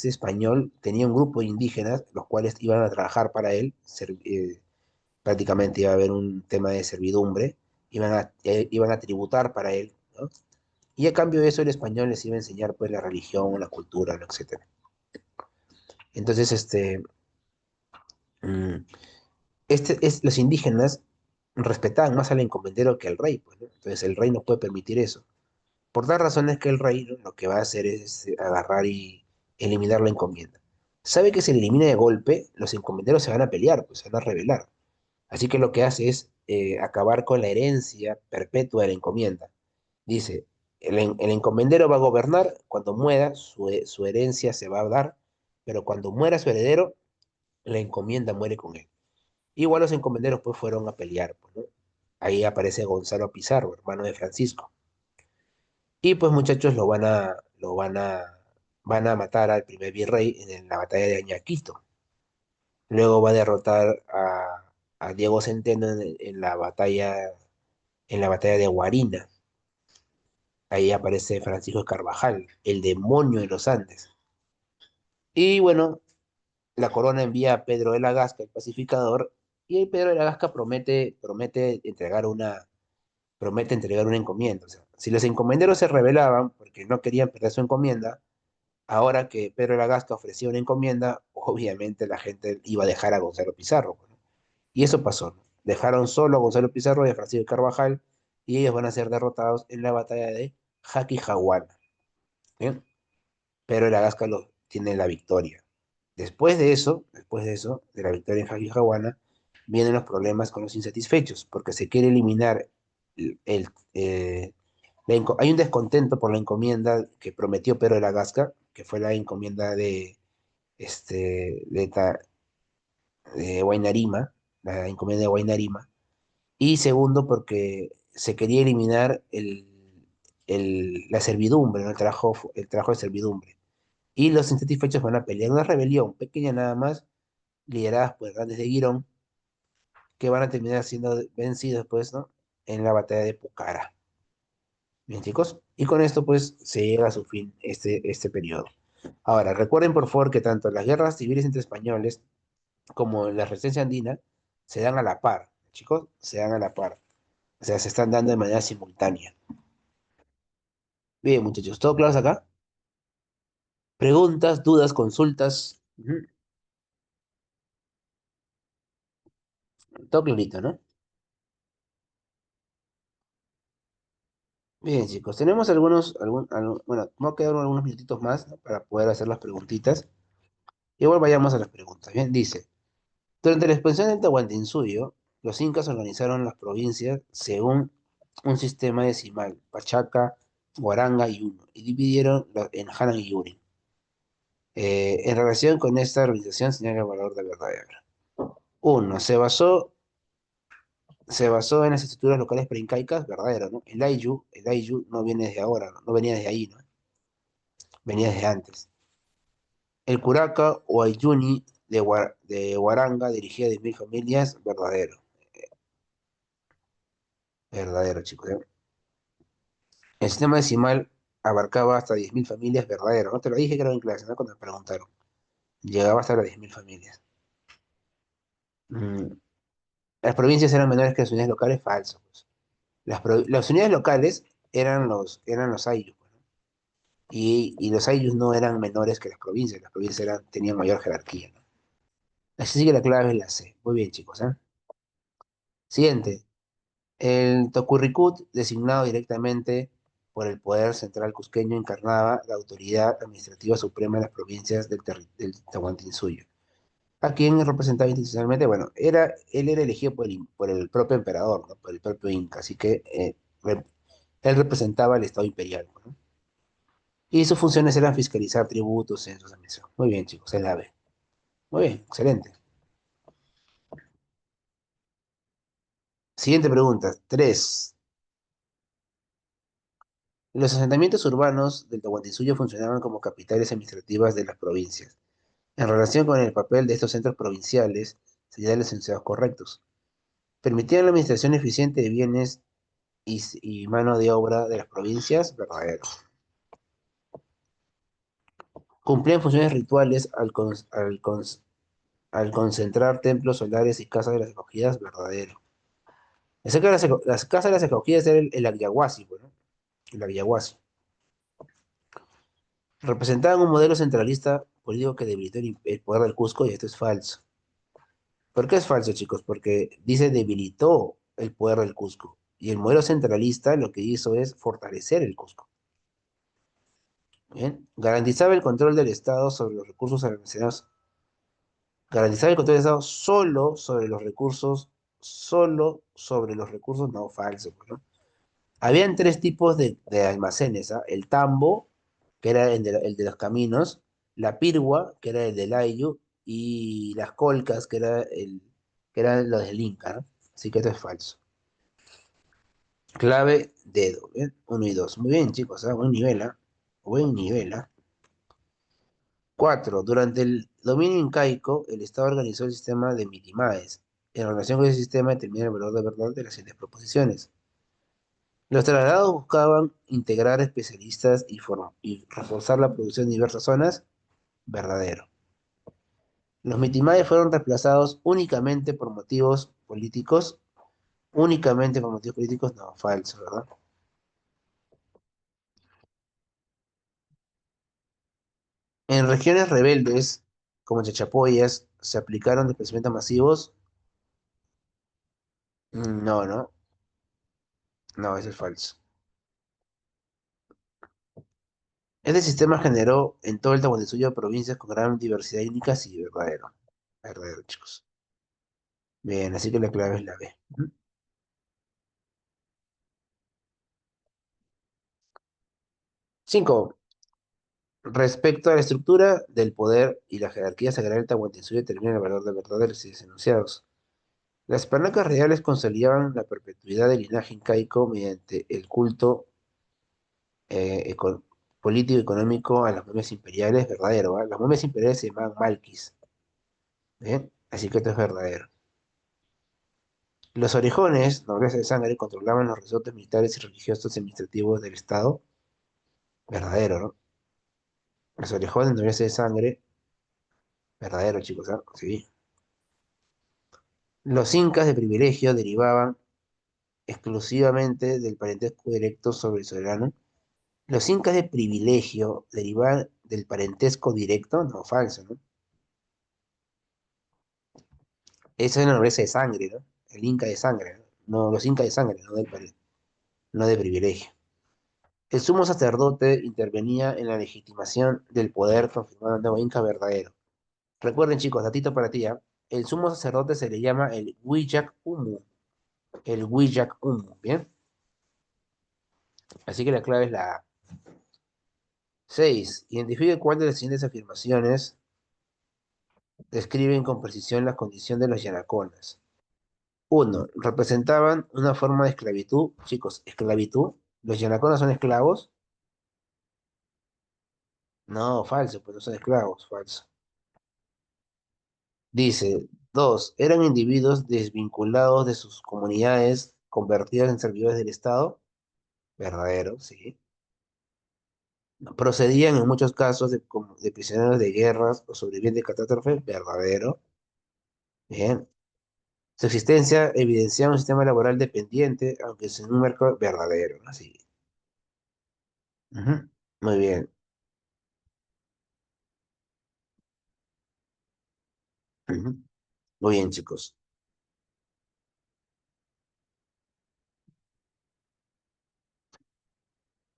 español tenía un grupo de indígenas, los cuales iban a trabajar para él, prácticamente iba a haber un tema de servidumbre, iban a tributar para él, ¿no? Y a cambio de eso el español les iba a enseñar pues la religión, la cultura, ¿no? Etcétera. Entonces, mm, los indígenas respetaban más al encomendero que al rey, pues, ¿no? Entonces el rey no puede permitir eso. Por tal razón es que el rey, ¿no? Lo que va a hacer es agarrar y eliminar la encomienda. Sabe que si le elimina de golpe, los encomenderos se van a pelear, pues se van a rebelar. Así que lo que hace es acabar con la herencia perpetua de la encomienda. Dice, el encomendero va a gobernar, cuando muera, su herencia se va a dar, pero cuando muera su heredero, la encomienda muere con él. Igual los encomenderos pues fueron a pelear, pues, ¿no? Ahí aparece Gonzalo Pizarro, hermano de Francisco. Y pues muchachos van a matar al primer virrey en la batalla de Añaquito. Luego va a derrotar a Diego Centeno en la batalla de Guarina. Ahí aparece Francisco Carvajal, el demonio de los Andes. Y bueno, la corona envía a Pedro de la Gasca, el pacificador, y Pedro de la Gasca promete entregar una encomienda. O sea, si los encomenderos se rebelaban porque no querían perder su encomienda, ahora que Pedro de la Gasca ofrecía una encomienda, obviamente la gente iba a dejar a Gonzalo Pizarro, ¿no? Y eso pasó, ¿no? Dejaron solo a Gonzalo Pizarro y a Francisco Carvajal, y ellos van a ser derrotados en la batalla de Jaquijahuana. ¿Bien? Pero de la Gasca tiene la victoria. Después de eso, de la victoria en Jaquijahuana, vienen los problemas con los insatisfechos, porque se quiere eliminar el, el, eh, hay un descontento por la encomienda que prometió Pedro de la Gasca, que fue la encomienda de, de Huaynarima, la encomienda de Huaynarima, y segundo porque se quería eliminar la servidumbre, ¿no? El trabajo de servidumbre. Y los insatisfechos van a pelear una rebelión pequeña nada más, lideradas por Hernández de Girón, que van a terminar siendo vencidos pues, ¿no? En la batalla de Pucará. Bien, chicos, y con esto pues se llega a su fin este periodo. Ahora, recuerden por favor que tanto las guerras civiles entre españoles como la resistencia andina se dan a la par, chicos, se dan a la par. O sea, se están dando de manera simultánea. Bien, muchachos, ¿todo claro acá? Preguntas, dudas, consultas. Ujú. Todo clarito, ¿no? Bien, chicos, tenemos bueno, vamos a quedar algunos minutitos más, ¿no? Para poder hacer las preguntitas. Igual vayamos a las preguntas. Bien, dice, durante la expansión del Tahuantinsuyo, los incas organizaron las provincias según un sistema decimal, Pachaca, Huaranga y Uno, y dividieron en Hanan y Yurin. En relación con esta organización, señala el valor de verdadero. Uno, se basó en las estructuras locales preincaicas, verdadero, ¿no? El Ayllu no viene desde ahora, ¿no? No venía desde ahí, ¿no? Venía desde antes. El Curaca o Aylluni de Huaranga dirigía 10.000 familias, verdadero. Verdadero, chicos, ¿eh? El sistema decimal abarcaba hasta 10.000 familias, verdadero. No te lo dije, creo, en clase, ¿no? Cuando me preguntaron. Llegaba hasta las 10.000 familias. Mm, Las provincias eran menores que las unidades locales, falso, pues. Las unidades locales eran los ayllus, pues, ¿no? Y los ayllus no eran menores que las provincias tenían mayor jerarquía, ¿no? Así que la clave es la C. Muy bien, chicos, ¿eh? Siguiente. El Tocurricut, designado directamente por el poder central cusqueño, encarnaba la autoridad administrativa suprema de las provincias del Tahuantinsuyo. ¿A quién representaba institucionalmente? Bueno, él era elegido por el propio emperador, ¿no? Por el propio Inca, así que re- él representaba al Estado imperial, ¿no? Y sus funciones eran fiscalizar tributos, censos, admisión. Muy bien, chicos, es la B. Muy bien, excelente. Siguiente pregunta. 3. Los asentamientos urbanos del Tahuantinsuyo funcionaban como capitales administrativas de las provincias. En relación con el papel de estos centros provinciales, señalan los enunciados correctos. Permitían la administración eficiente de bienes y mano de obra de las provincias, verdadero. Cumplían funciones rituales al concentrar templos solares y casas de las escogidas, verdadero. Las casas de las escogidas era el Ayahuasi, bueno, el Ayahuasi. Representaban un modelo centralista político que debilitó el poder del Cusco y esto es falso. ¿Por qué es falso, chicos? Porque dice debilitó el poder del Cusco. Y el modelo centralista lo que hizo es fortalecer el Cusco. ¿Bien? Garantizaba el control del Estado sobre los recursos almacenados. Garantizaba el control del Estado solo sobre los recursos, no falso, pues, ¿no? Habían tres tipos de almacenes, ¿ah? El tambo, que era el de los caminos, la pirgua, que era el del ayllu, y las colcas, que era lo del Inca, ¿no? Así que esto es falso. Clave, dedo, ¿bien? Uno y dos. Muy bien, chicos, ¿ah? Buen nivel, ¿ah? Buen nivel, ¿ah? 4. Durante el dominio incaico, el Estado organizó el sistema de mitimaes. En relación con ese sistema, determina el valor de verdad de las siguientes proposiciones. Los trasladados buscaban integrar especialistas y reforzar la producción en diversas zonas. Verdadero. Los mitimaes fueron reemplazados únicamente por motivos políticos. Únicamente por motivos políticos, no, falso, ¿verdad? En regiones rebeldes, como Chachapoyas, se aplicaron desplazamientos masivos. No, no, no, eso es falso. Este sistema generó en todo el Tahuantinsuyo provincias con gran diversidad étnica, sí, verdadero. Verdadero, chicos. Bien, así que la clave es la B. Ujú. 5. Respecto a la estructura del poder y la jerarquía sagrada del Tahuantinsuyo determina el valor de verdad de los siguientes enunciados. Las pernacas reales consolidaban la perpetuidad del linaje incaico mediante el culto eh, eco- político y económico a las momias imperiales, verdadero, ¿va? Las momias imperiales se llamaban malquis, ¿bien? Así que esto es verdadero. Los orejones, nobleza de sangre, controlaban los resortes militares y religiosos administrativos del Estado, verdadero, ¿no? Los orejones, nobleza de sangre, verdadero, chicos, ¿ah? Sí. Los incas de privilegio derivaban exclusivamente del parentesco directo sobre el soberano, Los incas de privilegio derivan del parentesco directo, no, falso, ¿no? Eso es la nobleza de sangre, ¿no? El inca de sangre, ¿no? No, los incas de sangre, no de privilegio. El sumo sacerdote intervenía en la legitimación del poder confirmando el nuevo inca verdadero. Recuerden, chicos, datito para ti, ¿ah? El sumo sacerdote se le llama el Wiyak Umu. El Wiyak Umu, ¿bien? Así que la clave es la A. 6. Identifique cuál de las siguientes afirmaciones describen con precisión la condición de los yanaconas. Uno, representaban una forma de esclavitud. Chicos, esclavitud. ¿Los yanaconas son esclavos? No, falso, pues no son esclavos, falso. Dice, dos, eran individuos desvinculados de sus comunidades, convertidos en servidores del Estado. Verdadero, sí. Procedían en muchos casos de prisioneros de guerras o sobrevivientes de catástrofes. Verdadero. Bien. Su existencia evidencia un sistema laboral dependiente, aunque sin un mercado verdadero, ¿no? Así. Ujú. Muy bien. Ujú. Muy bien, chicos.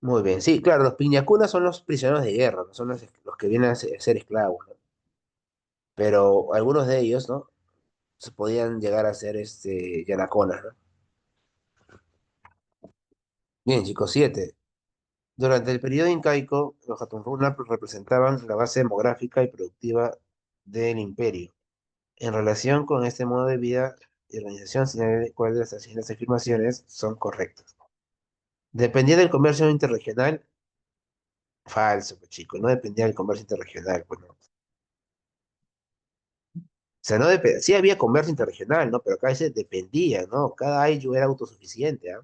Muy bien. Sí, claro, los piñacunas son los prisioneros de guerra, no son los que vienen a ser esclavos, ¿no? Pero algunos de ellos, ¿no? Se podían llegar a ser yanaconas, ¿no? Bien, chicos, 7. Durante el periodo incaico, los Hatunruna representaban la base demográfica y productiva del imperio. En relación con este modo de vida y organización, señale cuáles de las siguientes afirmaciones son correctas. Dependía del comercio interregional. Falso, pues, chicos, no dependía del comercio interregional, pues no. O sea, no sí había comercio interregional, ¿no? Pero acá dice dependía, ¿no? Cada ayllu era autosuficiente, ¿ah?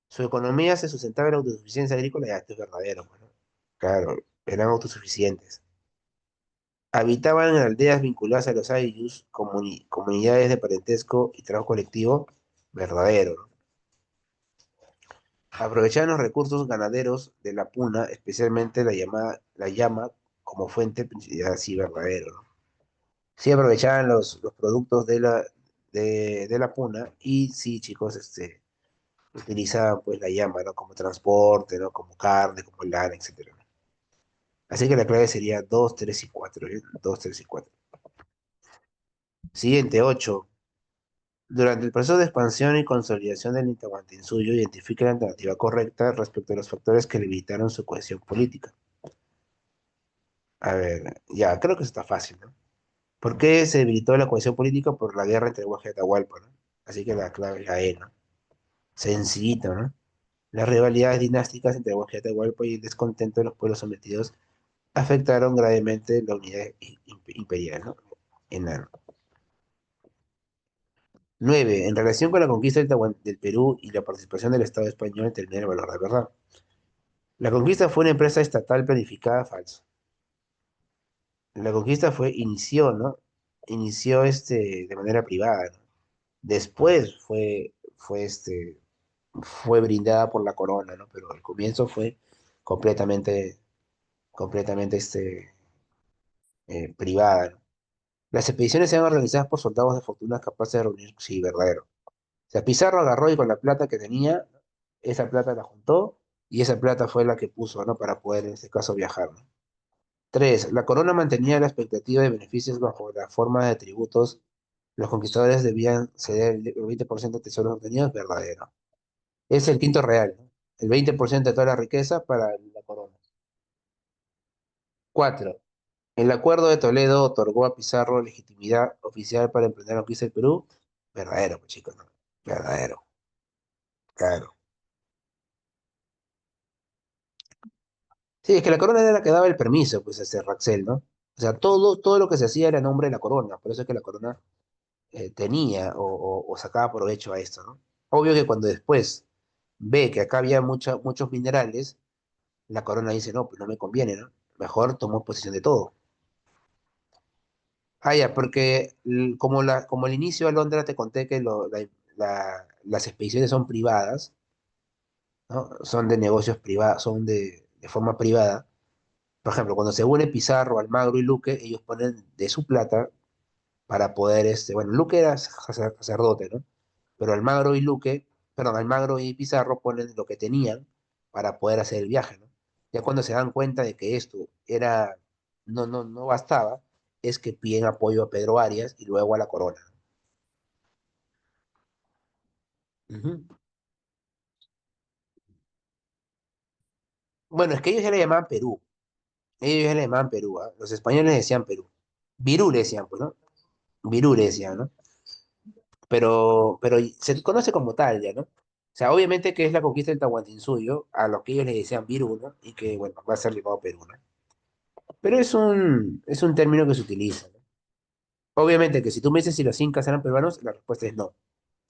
Su economía se sustentaba en la autosuficiencia agrícola, ya, esto es verdadero, pues, ¿no? Claro, eran autosuficientes. Habitaban en aldeas vinculadas a los ayllus, comunidades de parentesco y trabajo colectivo, verdadero, ¿no? Aprovechaban los recursos ganaderos de la puna, especialmente la llama como fuente principal, así verdadero, ¿no? Sí aprovechaban los productos de la puna y sí, chicos, utilizaban pues la llama, ¿no? Como transporte, ¿no? Como carne, como lana, etcétera, ¿no? Así que la clave sería 2 3 y 4, ¿eh? 2, 3 y 4. Siguiente, 8. Durante el proceso de expansión y consolidación del Intahuantinsuyo, identifica la alternativa correcta respecto a los factores que limitaron su cohesión política. A ver, ya, creo que eso está fácil, ¿no? ¿Por qué se debilitó la cohesión política? Por la guerra entre Huacha y Atahualpa, ¿no? Así que la clave es la E, ¿no? Sencillito, ¿no? Las rivalidades dinásticas entre Huacha y Atahualpa y el descontento de los pueblos sometidos afectaron gravemente la unidad imperial, ¿no? Enano. 9. En relación con la conquista del Perú y la participación del Estado español en terminar el valor de verdad. La conquista fue una empresa estatal planificada, falso. La conquista inició, ¿no? Inició de manera privada, ¿no? Después fue brindada por la corona, ¿no? Pero al comienzo fue completamente, completamente privada, ¿no? Las expediciones eran organizadas por soldados de fortuna capaces de reunir, sí, verdadero. O sea, Pizarro agarró y con la plata que tenía, esa plata la juntó y esa plata fue la que puso, ¿no? Para poder, en este caso, viajar, ¿no? 3. La corona mantenía la expectativa de beneficios bajo la forma de tributos. Los conquistadores debían ceder el 20% de tesoros obtenidos, verdadero. Es el quinto real, ¿no? El 20% de toda la riqueza para la corona. 4. El Acuerdo de Toledo otorgó a Pizarro legitimidad oficial para emprender la conquista del Perú. Verdadero, pues, chicos, ¿no? Verdadero, claro. Sí, es que la corona era la que daba el permiso, pues, a ese Raxel, ¿no? O sea, todo lo que se hacía era en nombre de la corona. Por eso es que la corona tenía o sacaba provecho a esto, ¿no? Obvio que cuando después ve que acá había muchos minerales, la corona dice, no, pues no me conviene, ¿no? Mejor tomó posesión de todo. Ah, ya, porque como al inicio de Alondra te conté que las expediciones son privadas, ¿no? Son de negocios privados, son de forma privada. Por ejemplo, cuando se une Pizarro, Almagro y Luque, ellos ponen de su plata para poder, bueno, Luque era sacerdote, ¿no? Pero Almagro y Luque, perdón, Almagro y Pizarro ponen lo que tenían para poder hacer el viaje, ¿no? Ya cuando se dan cuenta de que esto era, no bastaba, es que piden apoyo a Pedro Arias y luego a la corona. Ujú. Bueno, es que ellos ya le llamaban Perú, ellos ya le llamaban Perú, ¿ah? Los españoles decían Perú. Virú le decían, pues, ¿no? Virú le decían, ¿no? Pero se conoce como tal ya, ¿no? O sea, obviamente que es la conquista del Tahuantinsuyo, a lo que ellos le decían Virú, ¿no? Y que, bueno, va a ser llamado Perú, ¿no? Pero es un término que se utiliza, ¿no? Obviamente que si tú me dices si los incas eran peruanos, la respuesta es no.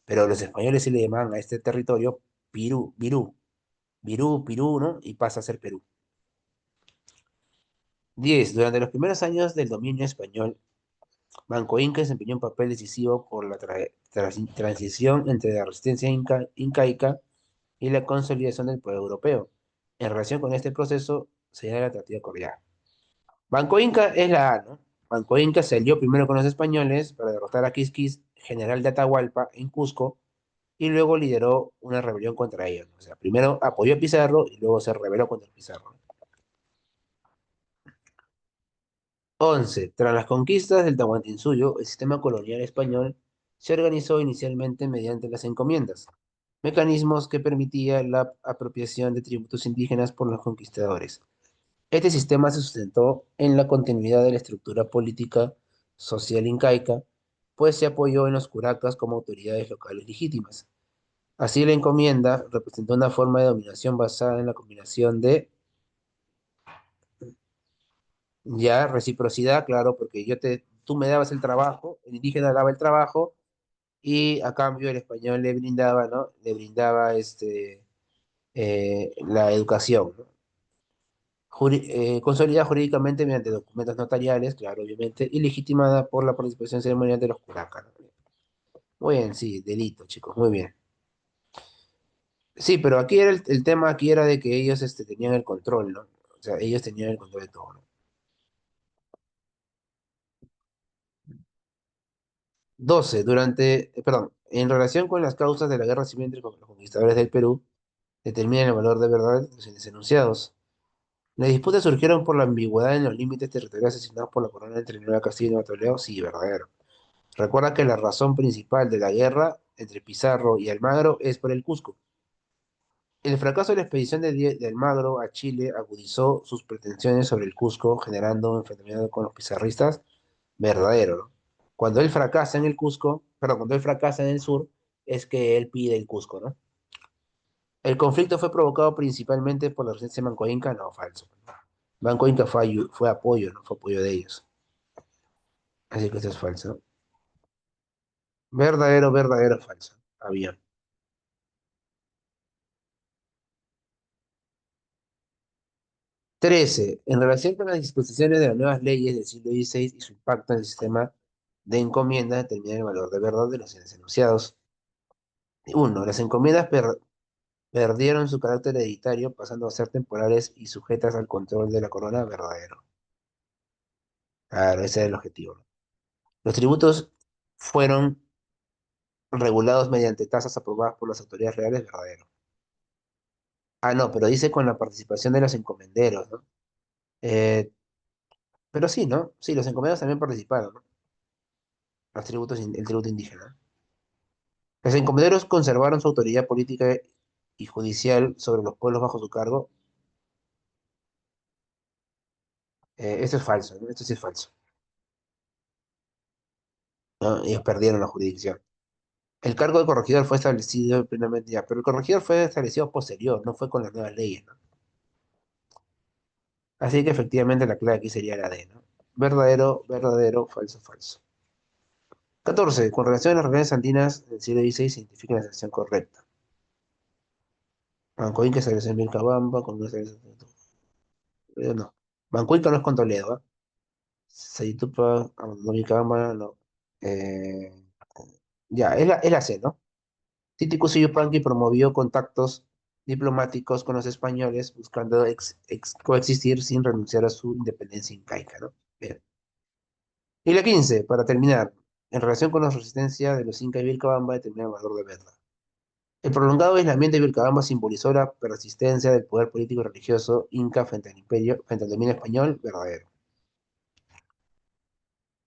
Pero los españoles sí le llamaban a este territorio Pirú, Virú, Virú, Pirú, ¿no? Y pasa a ser Perú. 10. Durante los primeros años del dominio español, Banco Inca desempeñó un papel decisivo por la transición entre la resistencia incaica y la consolidación del pueblo europeo. En relación con este proceso, se da la Tratado Cordial. Banco Inca es la A, ¿no? Banco Inca se alió primero con los españoles para derrotar a Quisquis, general de Atahualpa, en Cusco, y luego lideró una rebelión contra ellos, ¿no? O sea, primero apoyó a Pizarro y luego se rebeló contra Pizarro. 11. Tras las conquistas del Tahuantinsuyo, el sistema colonial español se organizó inicialmente mediante las encomiendas, mecanismos que permitían la apropiación de tributos indígenas por los conquistadores. Este sistema se sustentó en la continuidad de la estructura política social incaica, pues se apoyó en los curacas como autoridades locales legítimas. Así, la encomienda representó una forma de dominación basada en la combinación de ya reciprocidad, claro, porque tú me dabas el trabajo, el indígena daba el trabajo y a cambio el español le brindaba, ¿no? Le brindaba la educación, ¿no? Consolidada jurídicamente mediante documentos notariales, claro, obviamente, y legitimada por la participación ceremonial de los curacas, ¿no? Muy bien, sí, delito, chicos, muy bien. Sí, pero aquí era el tema aquí era de que ellos tenían el control, ¿no? O sea, ellos tenían el control de todo, ¿no? 12. Perdón, en relación con las causas de la guerra civil entre los conquistadores del Perú, determinan el valor de verdad de los enunciados. Las disputas surgieron por la ambigüedad en los límites territoriales asignados por la corona entre Nueva Castilla y Nueva Toledo, sí, verdadero. Recuerda que la razón principal de la guerra entre Pizarro y Almagro es por el Cusco. El fracaso de la expedición de Almagro a Chile agudizó sus pretensiones sobre el Cusco, generando un enfrentamiento con los pizarristas verdadero, ¿no? Cuando él fracasa en el Cusco, perdón, cuando él fracasa en el sur, es que él pide el Cusco, ¿no? El conflicto fue provocado principalmente por la resistencia manco-inca, no, falso. Banco Inca fue apoyo, no fue apoyo de ellos. Así que eso es falso. Verdadero, verdadero, falso. Había. 13. En relación con las disposiciones de las nuevas leyes del siglo XVI y su impacto en el sistema de encomiendas, determina el valor de verdad de los bienes enunciados. 1. Las encomiendas perdieron su carácter hereditario, pasando a ser temporales y sujetas al control de la corona, verdadero. Claro, ese es el objetivo, ¿no? Los tributos fueron regulados mediante tasas aprobadas por las autoridades reales, verdadero. Ah, no, pero dice con la participación de los encomenderos, ¿no? Eh, pero sí, ¿no? Sí, los encomenderos también participaron, ¿no? El tributo indígena. Los encomenderos conservaron su autoridad política y judicial sobre los pueblos bajo su cargo. Esto es falso, ¿no? Esto sí es falso, ¿no? Ellos perdieron la jurisdicción. El cargo de corregidor fue establecido plenamente ya, pero el corregidor fue establecido posterior, no fue con las nuevas leyes, ¿no? Así que efectivamente la clave aquí sería la D, ¿no? Verdadero, verdadero, falso, falso. 14. Con relación a las regiones andinas del siglo XVI, se identifica la sección correcta. Mancoinca se estableció en Vilcabamba, con una no. Mancoinca no es con Toledo, ¿ah? Sayitupa, abandonó Vilcabamba, no. Eh, ya, es la C, ¿no? Titicaca Yupanqui promovió contactos. diplomáticos con los españoles, buscando coexistir sin renunciar a su independencia incaica, ¿no? Bien. Y la 15 para terminar, en relación con la resistencia de los incas y Vilcabamba, determina el valor de verla. El prolongado aislamiento de Vilcabamba simbolizó la persistencia del poder político y religioso inca frente al imperio, frente al dominio español verdadero.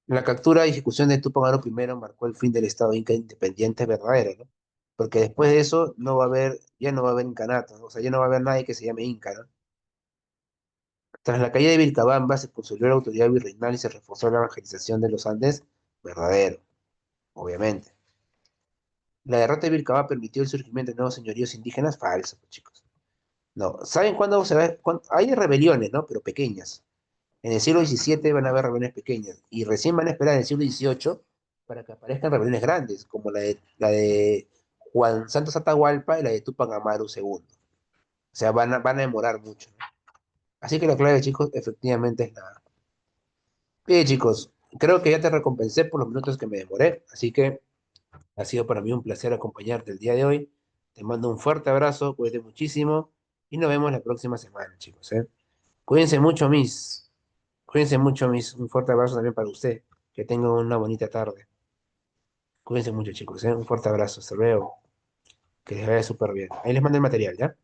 La captura y ejecución de Tupac Amaru I marcó el fin del Estado inca independiente verdadero, ¿no? Porque después de eso no va a haber, ya no va a haber incanato, ¿no? O sea, ya no va a haber nadie que se llame inca, ¿no? Tras la caída de Vilcabamba se consolidó la autoridad virreinal y se reforzó la evangelización de los Andes verdadero, obviamente. La derrota de Vilcabamba permitió el surgimiento de nuevos señoríos indígenas, falso, pues, chicos. No, ¿saben cuándo se va? Hay rebeliones, ¿no? Pero pequeñas. En el siglo XVII van a haber rebeliones pequeñas y recién van a esperar en el siglo XVIII para que aparezcan rebeliones grandes, como la de Juan Santos Atahualpa y la de Tupac Amaru II. O sea, van a demorar mucho, ¿no? Así que la clave, chicos, efectivamente es la... Bien, chicos, creo que ya te recompensé por los minutos que me demoré, así que ha sido para mí un placer acompañarte el día de hoy. Te mando un fuerte abrazo, cuídate muchísimo y nos vemos la próxima semana, chicos, ¿eh? Cuídense mucho, mis. Cuídense mucho, mis. Un fuerte abrazo también para usted. Que tengan una bonita tarde. Cuídense mucho, chicos, ¿eh? Un fuerte abrazo. Hasta luego. Que les vaya súper bien. Ahí les mando el material, ¿ya?